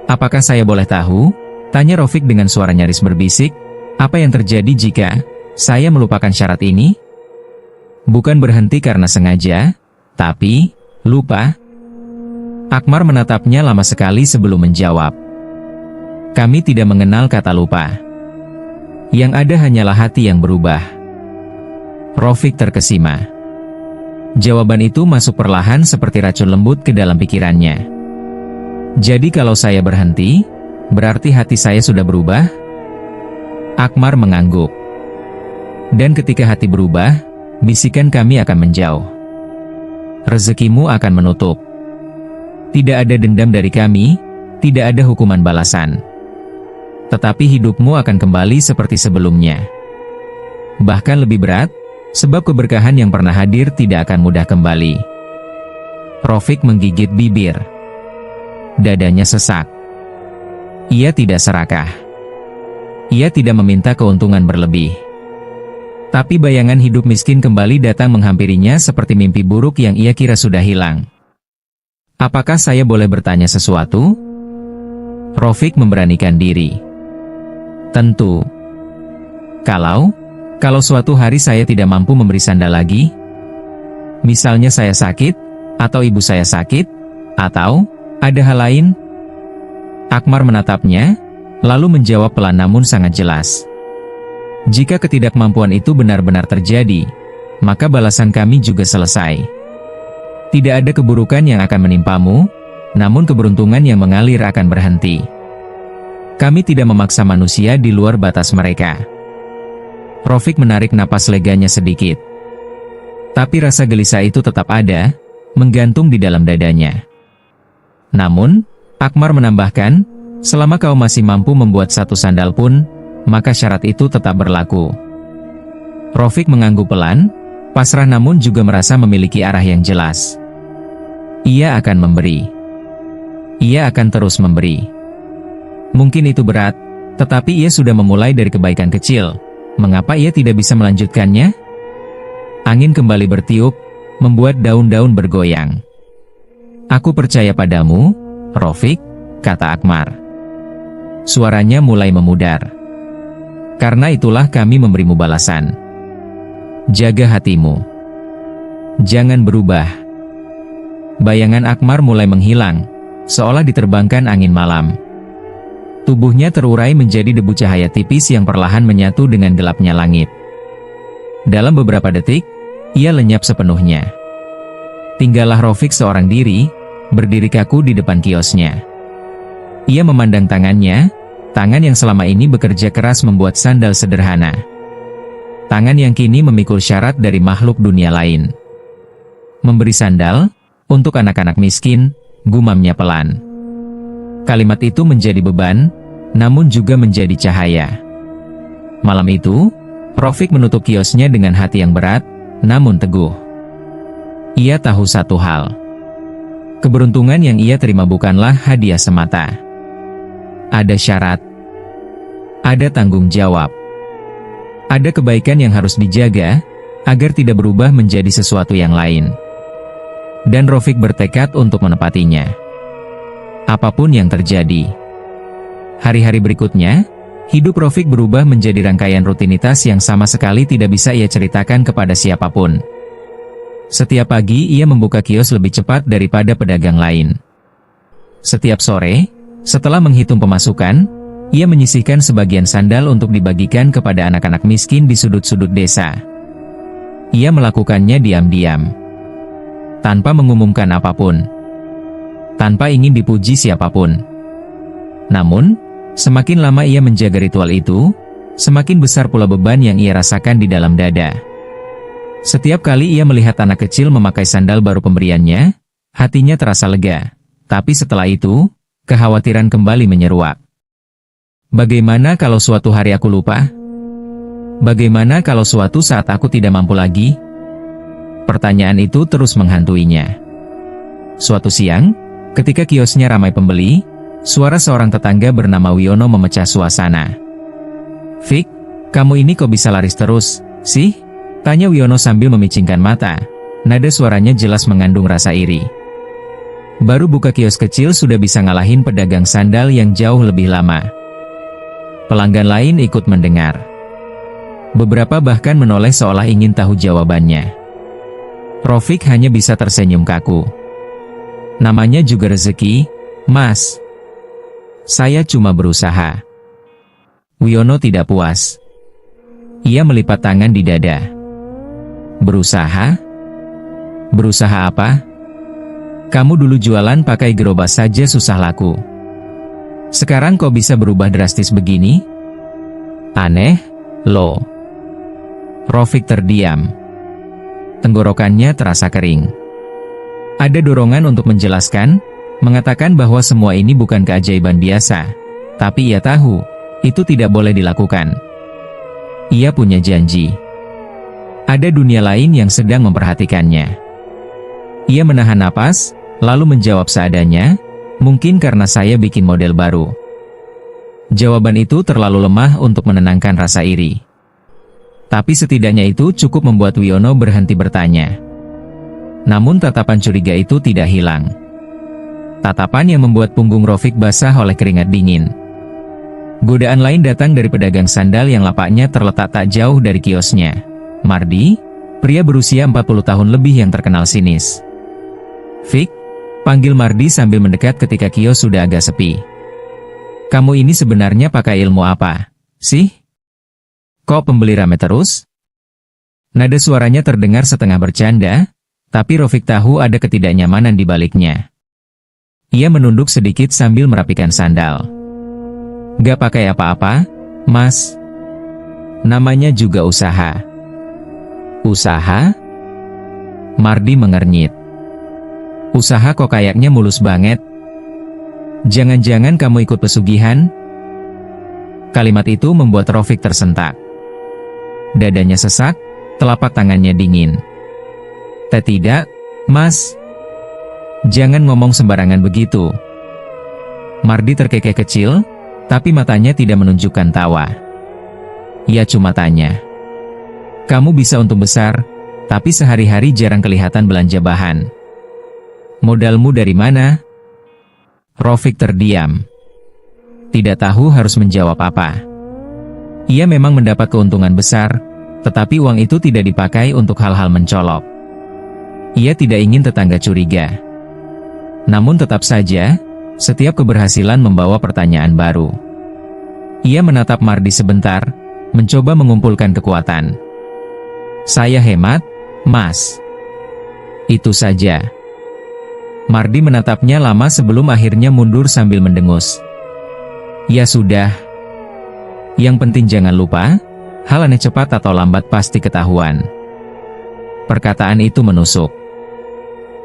Apakah saya boleh tahu? Tanya Rafiq dengan suara nyaris berbisik. Apa yang terjadi jika saya melupakan syarat ini? Bukan berhenti karena sengaja, tapi lupa. Akmar menatapnya lama sekali sebelum menjawab. Kami tidak mengenal kata lupa. Yang ada hanyalah hati yang berubah. Rafiq terkesima. Jawaban itu masuk perlahan seperti racun lembut ke dalam pikirannya. Jadi kalau saya berhenti, berarti hati saya sudah berubah? Akmar mengangguk. Dan ketika hati berubah, bisikan kami akan menjauh. Rezekimu akan menutup. Tidak ada dendam dari kami, tidak ada hukuman balasan. Tetapi hidupmu akan kembali seperti sebelumnya. Bahkan lebih berat, sebab keberkahan yang pernah hadir tidak akan mudah kembali. Rafiq menggigit bibir. Dadanya sesak. Ia tidak serakah. Ia tidak meminta keuntungan berlebih. Tapi bayangan hidup miskin kembali datang menghampirinya seperti mimpi buruk yang ia kira sudah hilang. Apakah saya boleh bertanya sesuatu? Rafiq memberanikan diri. Tentu. Kalau suatu hari saya tidak mampu memberi sandal lagi, misalnya saya sakit, atau ibu saya sakit, atau ada hal lain? Akmar menatapnya, lalu menjawab pelan namun sangat jelas. Jika ketidakmampuan itu benar-benar terjadi, maka balasan kami juga selesai. Tidak ada keburukan yang akan menimpamu, namun keberuntungan yang mengalir akan berhenti. Kami tidak memaksa manusia di luar batas mereka. Rafiq menarik napas leganya sedikit. Tapi rasa gelisah itu tetap ada, menggantung di dalam dadanya. Namun, Akmar menambahkan, selama kau masih mampu membuat satu sandal pun, maka syarat itu tetap berlaku. Rafiq mengangguk pelan, pasrah namun juga merasa memiliki arah yang jelas. Ia akan memberi. Ia akan terus memberi. Mungkin itu berat, tetapi ia sudah memulai dari kebaikan kecil. Mengapa ia tidak bisa melanjutkannya? Angin kembali bertiup, membuat daun-daun bergoyang. Aku percaya padamu, Rafiq, kata Akmar. Suaranya mulai memudar. Karena itulah kami memberimu balasan. Jaga hatimu. Jangan berubah. Bayangan Akmar mulai menghilang, seolah diterbangkan angin malam. Tubuhnya terurai menjadi debu cahaya tipis yang perlahan menyatu dengan gelapnya langit. Dalam beberapa detik, ia lenyap sepenuhnya. Tinggallah Rafiq seorang diri, berdiri kaku di depan kiosnya. Ia memandang tangannya, tangan yang selama ini bekerja keras membuat sandal sederhana. Tangan yang kini memikul syarat dari makhluk dunia lain. Memberi sandal, untuk anak-anak miskin, gumamnya pelan. Kalimat itu menjadi beban, namun juga menjadi cahaya. Malam itu, Rafiq menutup kiosnya dengan hati yang berat, namun teguh. Ia tahu satu hal. Keberuntungan yang ia terima bukanlah hadiah semata. Ada syarat. Ada tanggung jawab. Ada kebaikan yang harus dijaga, agar tidak berubah menjadi sesuatu yang lain. Dan Rafiq bertekad untuk menepatinya. Apapun yang terjadi. Hari-hari berikutnya, hidup Rafiq berubah menjadi rangkaian rutinitas yang sama sekali tidak bisa ia ceritakan kepada siapapun. Setiap pagi ia membuka kios lebih cepat daripada pedagang lain. Setiap sore, setelah menghitung pemasukan, ia menyisihkan sebagian sandal untuk dibagikan kepada anak-anak miskin di sudut-sudut desa. Ia melakukannya diam-diam. Tanpa mengumumkan apapun. Tanpa ingin dipuji siapapun. Namun, semakin lama ia menjaga ritual itu, semakin besar pula beban yang ia rasakan di dalam dada. Setiap kali ia melihat anak kecil memakai sandal baru pemberiannya, hatinya terasa lega. Tapi setelah itu, kekhawatiran kembali menyeruak. Bagaimana kalau suatu hari aku lupa? Bagaimana kalau suatu saat aku tidak mampu lagi? Pertanyaan itu terus menghantuinya. Suatu siang, ketika kiosnya ramai pembeli, suara seorang tetangga bernama Wiono memecah suasana. "Fik, kamu ini kok bisa laris terus, sih?" Tanya Wiono sambil memicingkan mata. Nada suaranya jelas mengandung rasa iri. Baru buka kios kecil sudah bisa ngalahin pedagang sandal yang jauh lebih lama. Pelanggan lain ikut mendengar. Beberapa bahkan menoleh seolah ingin tahu jawabannya. Rafiq hanya bisa tersenyum kaku. Namanya juga rezeki, Mas. Saya cuma berusaha. Wiono tidak puas. Ia melipat tangan di dada. Berusaha? Berusaha apa? Kamu dulu jualan pakai gerobak saja susah laku. Sekarang kok bisa berubah drastis begini? Aneh, loh. Rafiq terdiam. Tenggorokannya terasa kering. Ada dorongan untuk menjelaskan, mengatakan bahwa semua ini bukan keajaiban biasa. Tapi ia tahu, itu tidak boleh dilakukan. Ia punya janji. Ada dunia lain yang sedang memperhatikannya. Ia menahan napas, lalu menjawab seadanya, "Mungkin karena saya bikin model baru." Jawaban itu terlalu lemah untuk menenangkan rasa iri. Tapi setidaknya itu cukup membuat Wiono berhenti bertanya. Namun tatapan curiga itu tidak hilang. Tatapan yang membuat punggung Rafiq basah oleh keringat dingin. Godaan lain datang dari pedagang sandal yang lapaknya terletak tak jauh dari kiosnya. Mardi, pria berusia 40 tahun lebih yang terkenal sinis. "Fik," panggil Mardi sambil mendekat ketika kios sudah agak sepi. "Kamu ini sebenarnya pakai ilmu apa, sih? Kok pembeli rame terus?" Nada suaranya terdengar setengah bercanda, tapi Rafiq tahu ada ketidaknyamanan di baliknya. Ia menunduk sedikit sambil merapikan sandal. "Gak pakai apa-apa, Mas. Namanya juga usaha." "Usaha?" Mardi mengernyit. "Usaha kok kayaknya mulus banget. Jangan-jangan kamu ikut pesugihan?" Kalimat itu membuat Rafiq tersentak. Dadanya sesak, telapak tangannya dingin. "Tidak, Mas. Jangan ngomong sembarangan begitu." Mardi terkekeh kecil, tapi matanya tidak menunjukkan tawa. Ia cuma tanya, "Kamu bisa untung besar, tapi sehari-hari jarang kelihatan belanja bahan. Modalmu dari mana?" Rafiq terdiam. Tidak tahu harus menjawab apa. Ia memang mendapat keuntungan besar, tetapi uang itu tidak dipakai untuk hal-hal mencolok. Ia tidak ingin tetangga curiga. Namun tetap saja, setiap keberhasilan membawa pertanyaan baru. Ia menatap Mardi sebentar, mencoba mengumpulkan kekuatan. "Saya hemat, Mas." "Itu saja." Mardi menatapnya lama sebelum akhirnya mundur sambil mendengus. "Ya sudah. Yang penting jangan lupa, hal aneh cepat atau lambat pasti ketahuan." Perkataan itu menusuk.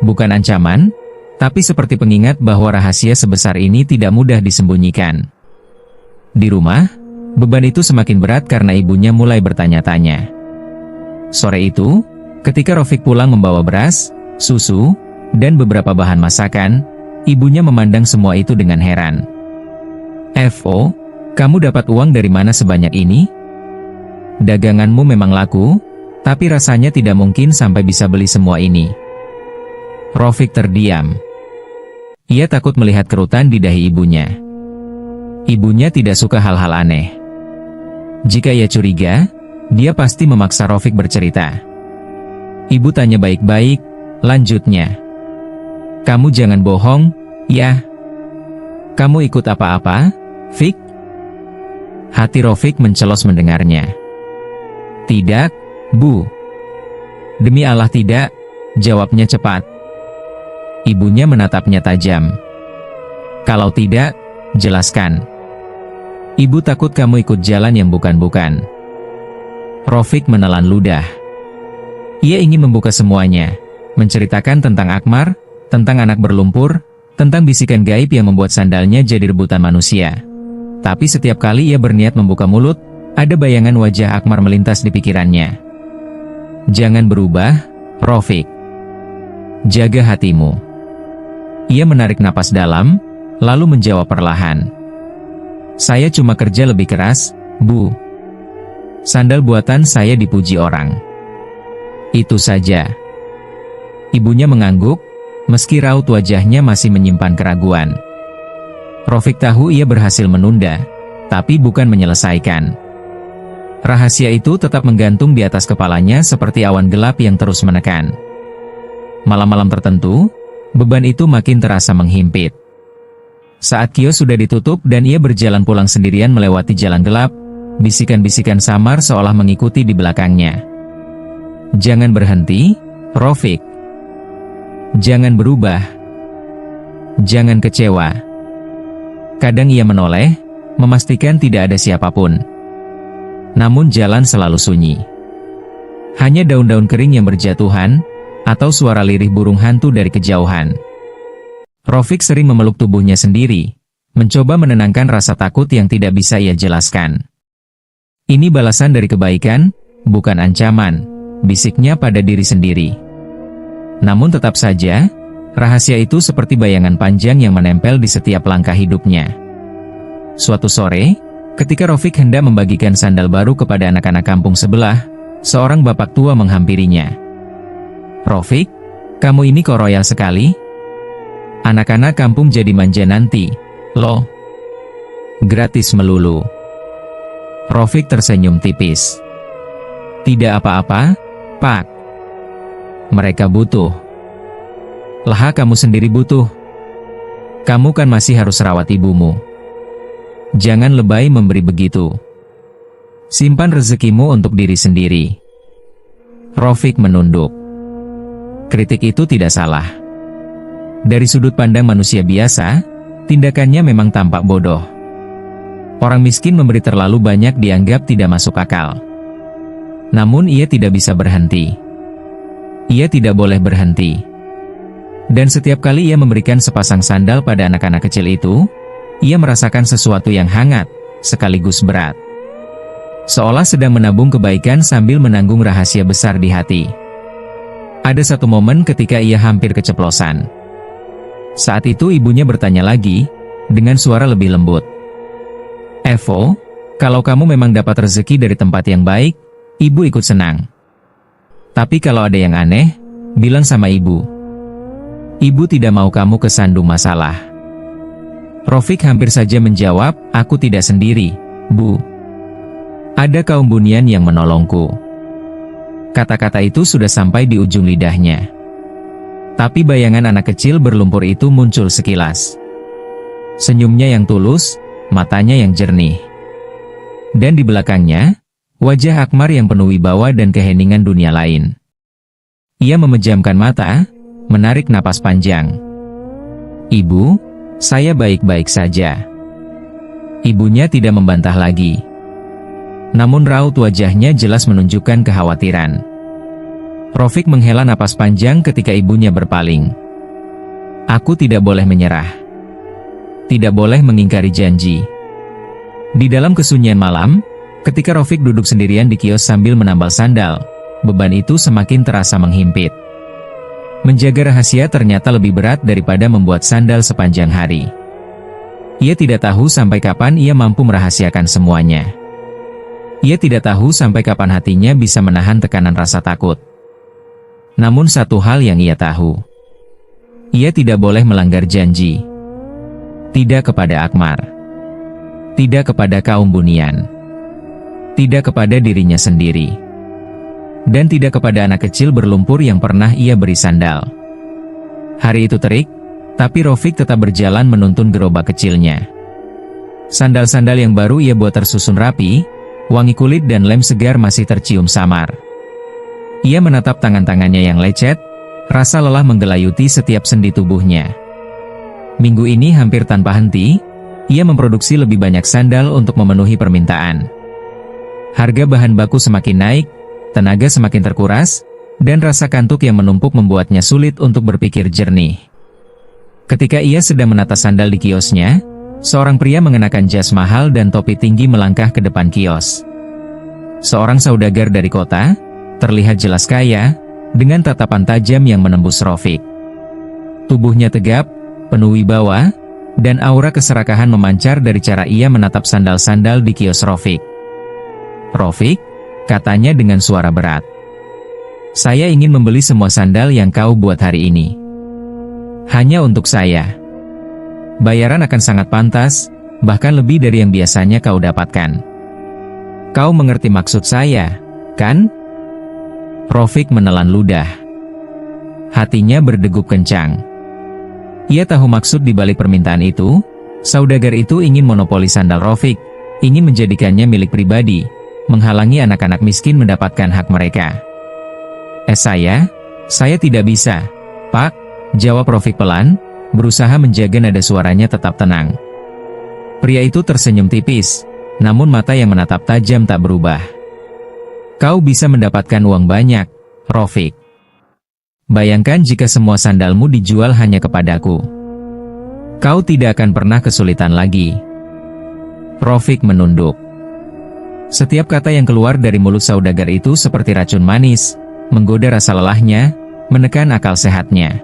Bukan ancaman, tapi seperti pengingat bahwa rahasia sebesar ini tidak mudah disembunyikan. Di rumah, beban itu semakin berat karena ibunya mulai bertanya-tanya. Sore itu, ketika Rofik pulang membawa beras, susu, dan beberapa bahan masakan, ibunya memandang semua itu dengan heran. "Fo, kamu dapat uang dari mana sebanyak ini? Daganganmu memang laku, tapi rasanya tidak mungkin sampai bisa beli semua ini." Rofik terdiam. Ia takut melihat kerutan di dahi ibunya. Ibunya tidak suka hal-hal aneh. Jika ia curiga, dia pasti memaksa Rofik bercerita. Ibu tanya baik-baik, lanjutnya. "Kamu jangan bohong, ya? Kamu ikut apa-apa, Fik?" Hati Rofik mencelos mendengarnya. "Tidak, Bu." "Demi Allah tidak," jawabnya cepat. Ibunya menatapnya tajam. "Kalau tidak, jelaskan. Ibu takut kamu ikut jalan yang bukan-bukan." Rofik menelan ludah. Ia ingin membuka semuanya, menceritakan tentang Akmar, tentang anak berlumpur, tentang bisikan gaib yang membuat sandalnya jadi rebutan manusia. Tapi setiap kali ia berniat membuka mulut, ada bayangan wajah Akmar melintas di pikirannya. "Jangan berubah, Rofik. Jaga hatimu." Ia menarik napas dalam, lalu menjawab perlahan. "Saya cuma kerja lebih keras, Bu. Sandal buatan saya dipuji orang. Itu saja." Ibunya mengangguk, meski raut wajahnya masih menyimpan keraguan. Rofik tahu ia berhasil menunda, tapi bukan menyelesaikan. Rahasia itu tetap menggantung di atas kepalanya seperti awan gelap yang terus menekan. Malam-malam tertentu, beban itu makin terasa menghimpit. Saat kios sudah ditutup dan ia berjalan pulang sendirian melewati jalan gelap, bisikan-bisikan samar seolah mengikuti di belakangnya. "Jangan berhenti, Rofik. Jangan berubah. Jangan kecewa." Kadang ia menoleh, memastikan tidak ada siapapun. Namun jalan selalu sunyi. Hanya daun-daun kering yang berjatuhan, atau suara lirih burung hantu dari kejauhan. Rofik sering memeluk tubuhnya sendiri, mencoba menenangkan rasa takut yang tidak bisa ia jelaskan. "Ini balasan dari kebaikan, bukan ancaman," bisiknya pada diri sendiri. Namun tetap saja, rahasia itu seperti bayangan panjang yang menempel di setiap langkah hidupnya. Suatu sore, ketika Rofik hendak membagikan sandal baru kepada anak-anak kampung sebelah, seorang bapak tua menghampirinya. "Rofik, kamu ini kok royal sekali? Anak-anak kampung jadi manja nanti, loh. Gratis melulu." Rofik tersenyum tipis. "Tidak apa-apa, Pak. Mereka butuh." "Lah kamu sendiri butuh. Kamu kan masih harus rawat ibumu. Jangan lebay memberi begitu. Simpan rezekimu untuk diri sendiri." Rofik menunduk. Kritik itu tidak salah. Dari sudut pandang manusia biasa, tindakannya memang tampak bodoh. Orang miskin memberi terlalu banyak dianggap tidak masuk akal. Namun ia tidak bisa berhenti. Ia tidak boleh berhenti. Dan setiap kali ia memberikan sepasang sandal pada anak-anak kecil itu, ia merasakan sesuatu yang hangat, sekaligus berat. Seolah sedang menabung kebaikan sambil menanggung rahasia besar di hati. Ada satu momen ketika ia hampir keceplosan. Saat itu ibunya bertanya lagi, dengan suara lebih lembut. "Fo, kalau kamu memang dapat rezeki dari tempat yang baik, ibu ikut senang. Tapi kalau ada yang aneh, bilang sama ibu. Ibu tidak mau kamu kesandung masalah." Rofik hampir saja menjawab, "Aku tidak sendiri, Bu. Ada kaum bunian yang menolongku." Kata-kata itu sudah sampai di ujung lidahnya. Tapi bayangan anak kecil berlumpur itu muncul sekilas. Senyumnya yang tulus, matanya yang jernih. Dan di belakangnya, wajah Akmar yang penuh wibawa dan keheningan dunia lain. Ia memejamkan mata, menarik napas panjang. "Ibu, saya baik-baik saja." Ibunya tidak membantah lagi. Namun raut wajahnya jelas menunjukkan kekhawatiran. Rafiq menghela napas panjang ketika ibunya berpaling. "Aku tidak boleh menyerah. Tidak boleh mengingkari janji." Di dalam kesunyian malam, ketika Rafiq duduk sendirian di kios sambil menambal sandal, beban itu semakin terasa menghimpit. Menjaga rahasia ternyata lebih berat daripada membuat sandal sepanjang hari. Ia tidak tahu sampai kapan ia mampu merahasiakan semuanya. Ia tidak tahu sampai kapan hatinya bisa menahan tekanan rasa takut. Namun satu hal yang ia tahu. Ia tidak boleh melanggar janji. Tidak kepada Akmar. Tidak kepada kaum Bunian. Tidak kepada dirinya sendiri. Dan tidak kepada anak kecil berlumpur yang pernah ia beri sandal. Hari itu terik, tapi Rafiq tetap berjalan menuntun gerobak kecilnya. Sandal-sandal yang baru ia buat tersusun rapi, wangi kulit dan lem segar masih tercium samar. Ia menatap tangan-tangannya yang lecet, rasa lelah menggelayuti setiap sendi tubuhnya. Minggu ini hampir tanpa henti, ia memproduksi lebih banyak sandal untuk memenuhi permintaan. Harga bahan baku semakin naik, tenaga semakin terkuras, dan rasa kantuk yang menumpuk membuatnya sulit untuk berpikir jernih. Ketika ia sedang menata sandal di kiosnya, seorang pria mengenakan jas mahal dan topi tinggi melangkah ke depan kios. Seorang saudagar dari kota, terlihat jelas kaya, dengan tatapan tajam yang menembus Rafiq. Tubuhnya tegap, penuh wibawa, dan aura keserakahan memancar dari cara ia menatap sandal-sandal di kios Rafiq. "Rafiq," katanya dengan suara berat. "Saya ingin membeli semua sandal yang kau buat hari ini. Hanya untuk saya. Bayaran akan sangat pantas, bahkan lebih dari yang biasanya kau dapatkan. Kau mengerti maksud saya, kan?" Rafiq menelan ludah. Hatinya berdegup kencang. Ia tahu maksud di balik permintaan itu. Saudagar itu ingin monopoli sandal Rafiq, ingin menjadikannya milik pribadi, menghalangi anak-anak miskin mendapatkan hak mereka. Saya tidak bisa, Pak," jawab Rafiq pelan, berusaha menjaga nada suaranya tetap tenang. Pria itu tersenyum tipis, namun mata yang menatap tajam tak berubah. "Kau bisa mendapatkan uang banyak, Rafiq. Bayangkan jika semua sandalmu dijual hanya kepadaku. Kau tidak akan pernah kesulitan lagi." Rafiq menunduk. Setiap kata yang keluar dari mulut saudagar itu seperti racun manis, menggoda rasa lelahnya, menekan akal sehatnya.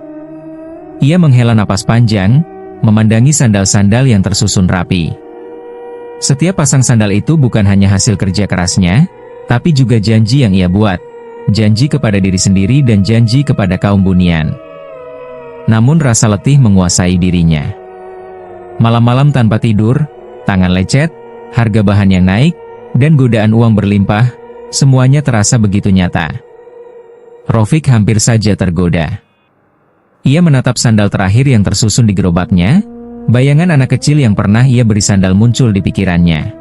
Ia menghela napas panjang, memandangi sandal-sandal yang tersusun rapi. Setiap pasang sandal itu bukan hanya hasil kerja kerasnya, tapi juga janji yang ia buat. Janji kepada diri sendiri dan janji kepada kaum Bunian. Namun rasa letih menguasai dirinya. Malam-malam tanpa tidur, tangan lecet, harga bahan yang naik, dan godaan uang berlimpah, semuanya terasa begitu nyata. Rafiq hampir saja tergoda. Ia menatap sandal terakhir yang tersusun di gerobaknya, bayangan anak kecil yang pernah ia beri sandal muncul di pikirannya.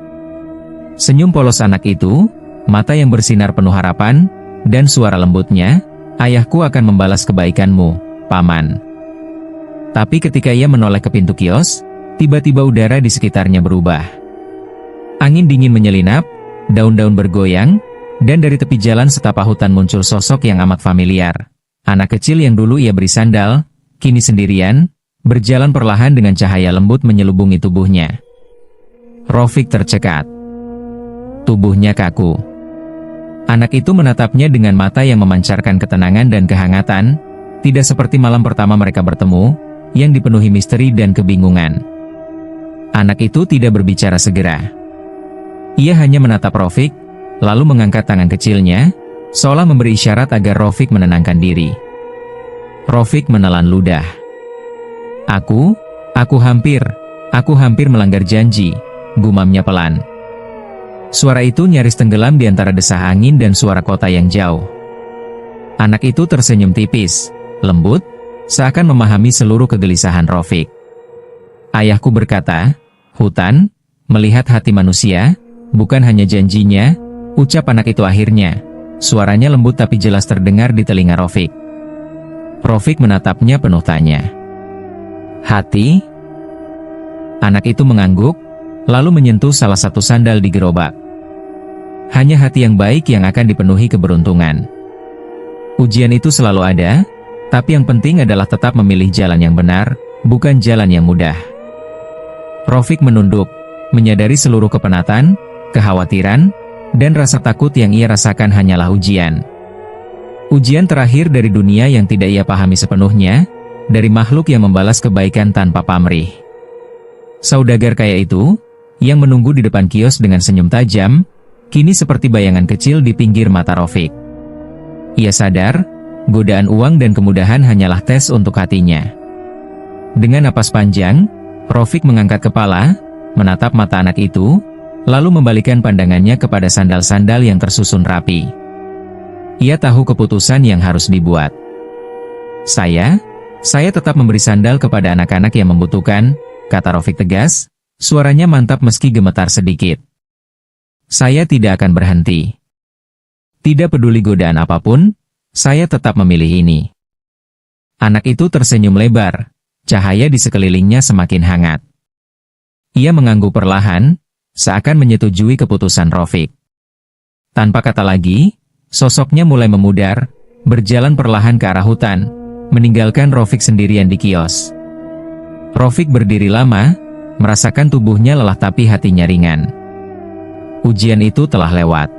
Senyum polos anak itu, mata yang bersinar penuh harapan, dan suara lembutnya, "Ayahku akan membalas kebaikanmu, Paman." Tapi ketika ia menoleh ke pintu kios, tiba-tiba udara di sekitarnya berubah. Angin dingin menyelinap, daun-daun bergoyang, dan dari tepi jalan setapak hutan muncul sosok yang amat familiar. Anak kecil yang dulu ia beri sandal, kini sendirian, berjalan perlahan dengan cahaya lembut menyelubungi tubuhnya. Rafiq tercekat. Tubuhnya kaku. Anak itu menatapnya dengan mata yang memancarkan ketenangan dan kehangatan, tidak seperti malam pertama mereka bertemu, yang dipenuhi misteri dan kebingungan. Anak itu tidak berbicara segera. Ia hanya menatap Rafiq, lalu mengangkat tangan kecilnya, seolah memberi isyarat agar Rafiq menenangkan diri. Rafiq menelan ludah. Aku hampir melanggar janji, gumamnya pelan. Suara itu nyaris tenggelam di antara desah angin dan suara kota yang jauh. Anak itu tersenyum tipis, lembut, seakan memahami seluruh kegelisahan Rafiq. "Ayahku berkata, hutan, melihat hati manusia, bukan hanya janjinya, ucap anak itu akhirnya. Suaranya lembut tapi jelas terdengar di telinga Rafiq. Rafiq menatapnya penuh tanya. Hati? Anak itu mengangguk, lalu menyentuh salah satu sandal di gerobak. Hanya hati yang baik yang akan dipenuhi keberuntungan. Ujian itu selalu ada, tapi yang penting adalah tetap memilih jalan yang benar, bukan jalan yang mudah. Rafiq menunduk, menyadari seluruh kepenatan, kekhawatiran, dan rasa takut yang ia rasakan hanyalah ujian. Ujian terakhir dari dunia yang tidak ia pahami sepenuhnya, dari makhluk yang membalas kebaikan tanpa pamrih. Saudagar kaya itu, yang menunggu di depan kios dengan senyum tajam, kini seperti bayangan kecil di pinggir mata Rafiq. Ia sadar, godaan uang dan kemudahan hanyalah tes untuk hatinya. Dengan napas panjang, Rafiq mengangkat kepala, menatap mata anak itu, lalu membalikan pandangannya kepada sandal-sandal yang tersusun rapi. Ia tahu keputusan yang harus dibuat. Saya tetap memberi sandal kepada anak-anak yang membutuhkan, kata Rafiq tegas, suaranya mantap meski gemetar sedikit. Saya tidak akan berhenti. Tidak peduli godaan apapun, saya tetap memilih ini. Anak itu tersenyum lebar, cahaya di sekelilingnya semakin hangat. Ia mengangguk perlahan, seakan menyetujui keputusan Rafiq. Tanpa kata lagi, sosoknya mulai memudar, berjalan perlahan ke arah hutan, meninggalkan Rafiq sendirian di kios. Rafiq berdiri lama, merasakan tubuhnya lelah tapi hatinya ringan. Ujian itu telah lewat.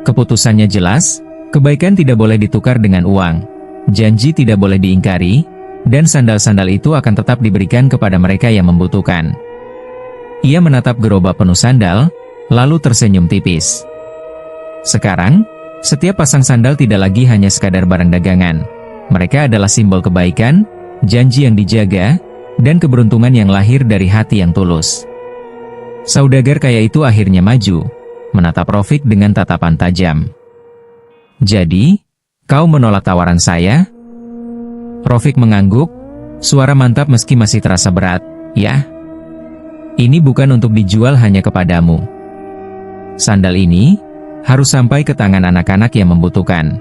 Keputusannya jelas, kebaikan tidak boleh ditukar dengan uang, janji tidak boleh diingkari, dan sandal-sandal itu akan tetap diberikan kepada mereka yang membutuhkan. Ia menatap gerobak penuh sandal, lalu tersenyum tipis. Sekarang, setiap pasang sandal tidak lagi hanya sekadar barang dagangan. Mereka adalah simbol kebaikan, janji yang dijaga, dan keberuntungan yang lahir dari hati yang tulus. Saudagar kaya itu akhirnya maju, menatap Rafiq dengan tatapan tajam. Jadi, kau menolak tawaran saya? Rafiq mengangguk, suara mantap meski masih terasa berat. Ya, ini bukan untuk dijual hanya kepadamu. Sandal ini harus sampai ke tangan anak-anak yang membutuhkan.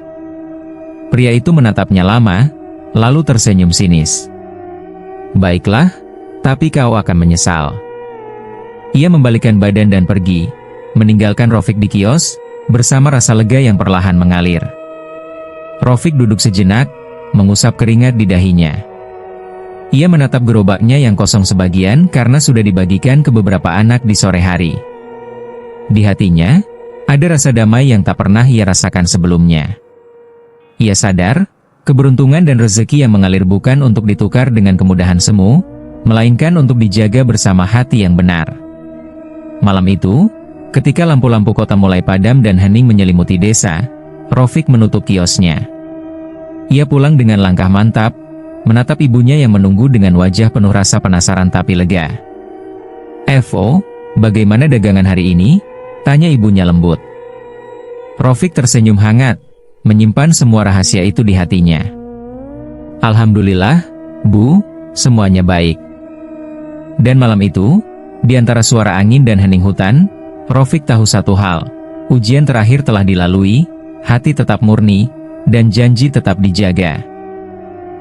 Pria itu menatapnya lama, lalu tersenyum sinis. Baiklah, tapi kau akan menyesal. Ia membalikkan badan dan pergi, meninggalkan Rafiq di kios, bersama rasa lega yang perlahan mengalir. Rafiq duduk sejenak, mengusap keringat di dahinya. Ia menatap gerobaknya yang kosong sebagian karena sudah dibagikan ke beberapa anak di sore hari. Di hatinya, ada rasa damai yang tak pernah ia rasakan sebelumnya. Ia sadar, keberuntungan dan rezeki yang mengalir bukan untuk ditukar dengan kemudahan semu, melainkan untuk dijaga bersama hati yang benar. Malam itu, ketika lampu-lampu kota mulai padam dan hening menyelimuti desa, Rafiq menutup kiosnya. Ia pulang dengan langkah mantap, menatap ibunya yang menunggu dengan wajah penuh rasa penasaran tapi lega. "Evo, bagaimana dagangan hari ini?" tanya ibunya lembut. Rafiq tersenyum hangat, menyimpan semua rahasia itu di hatinya. "Alhamdulillah, Bu, semuanya baik." Dan malam itu, di antara suara angin dan hening hutan, Rafiq tahu satu hal, ujian terakhir telah dilalui, hati tetap murni, dan janji tetap dijaga.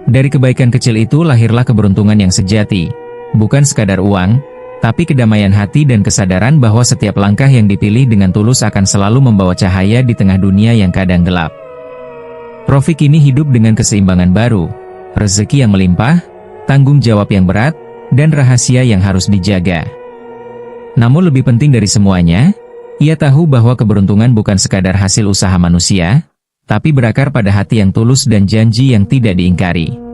Dari kebaikan kecil itu lahirlah keberuntungan yang sejati, bukan sekadar uang, tapi kedamaian hati dan kesadaran bahwa setiap langkah yang dipilih dengan tulus akan selalu membawa cahaya di tengah dunia yang kadang gelap. Rafiq kini hidup dengan keseimbangan baru, rezeki yang melimpah, tanggung jawab yang berat, dan rahasia yang harus dijaga. Namun lebih penting dari semuanya, ia tahu bahwa keberuntungan bukan sekadar hasil usaha manusia, tapi berakar pada hati yang tulus dan janji yang tidak diingkari.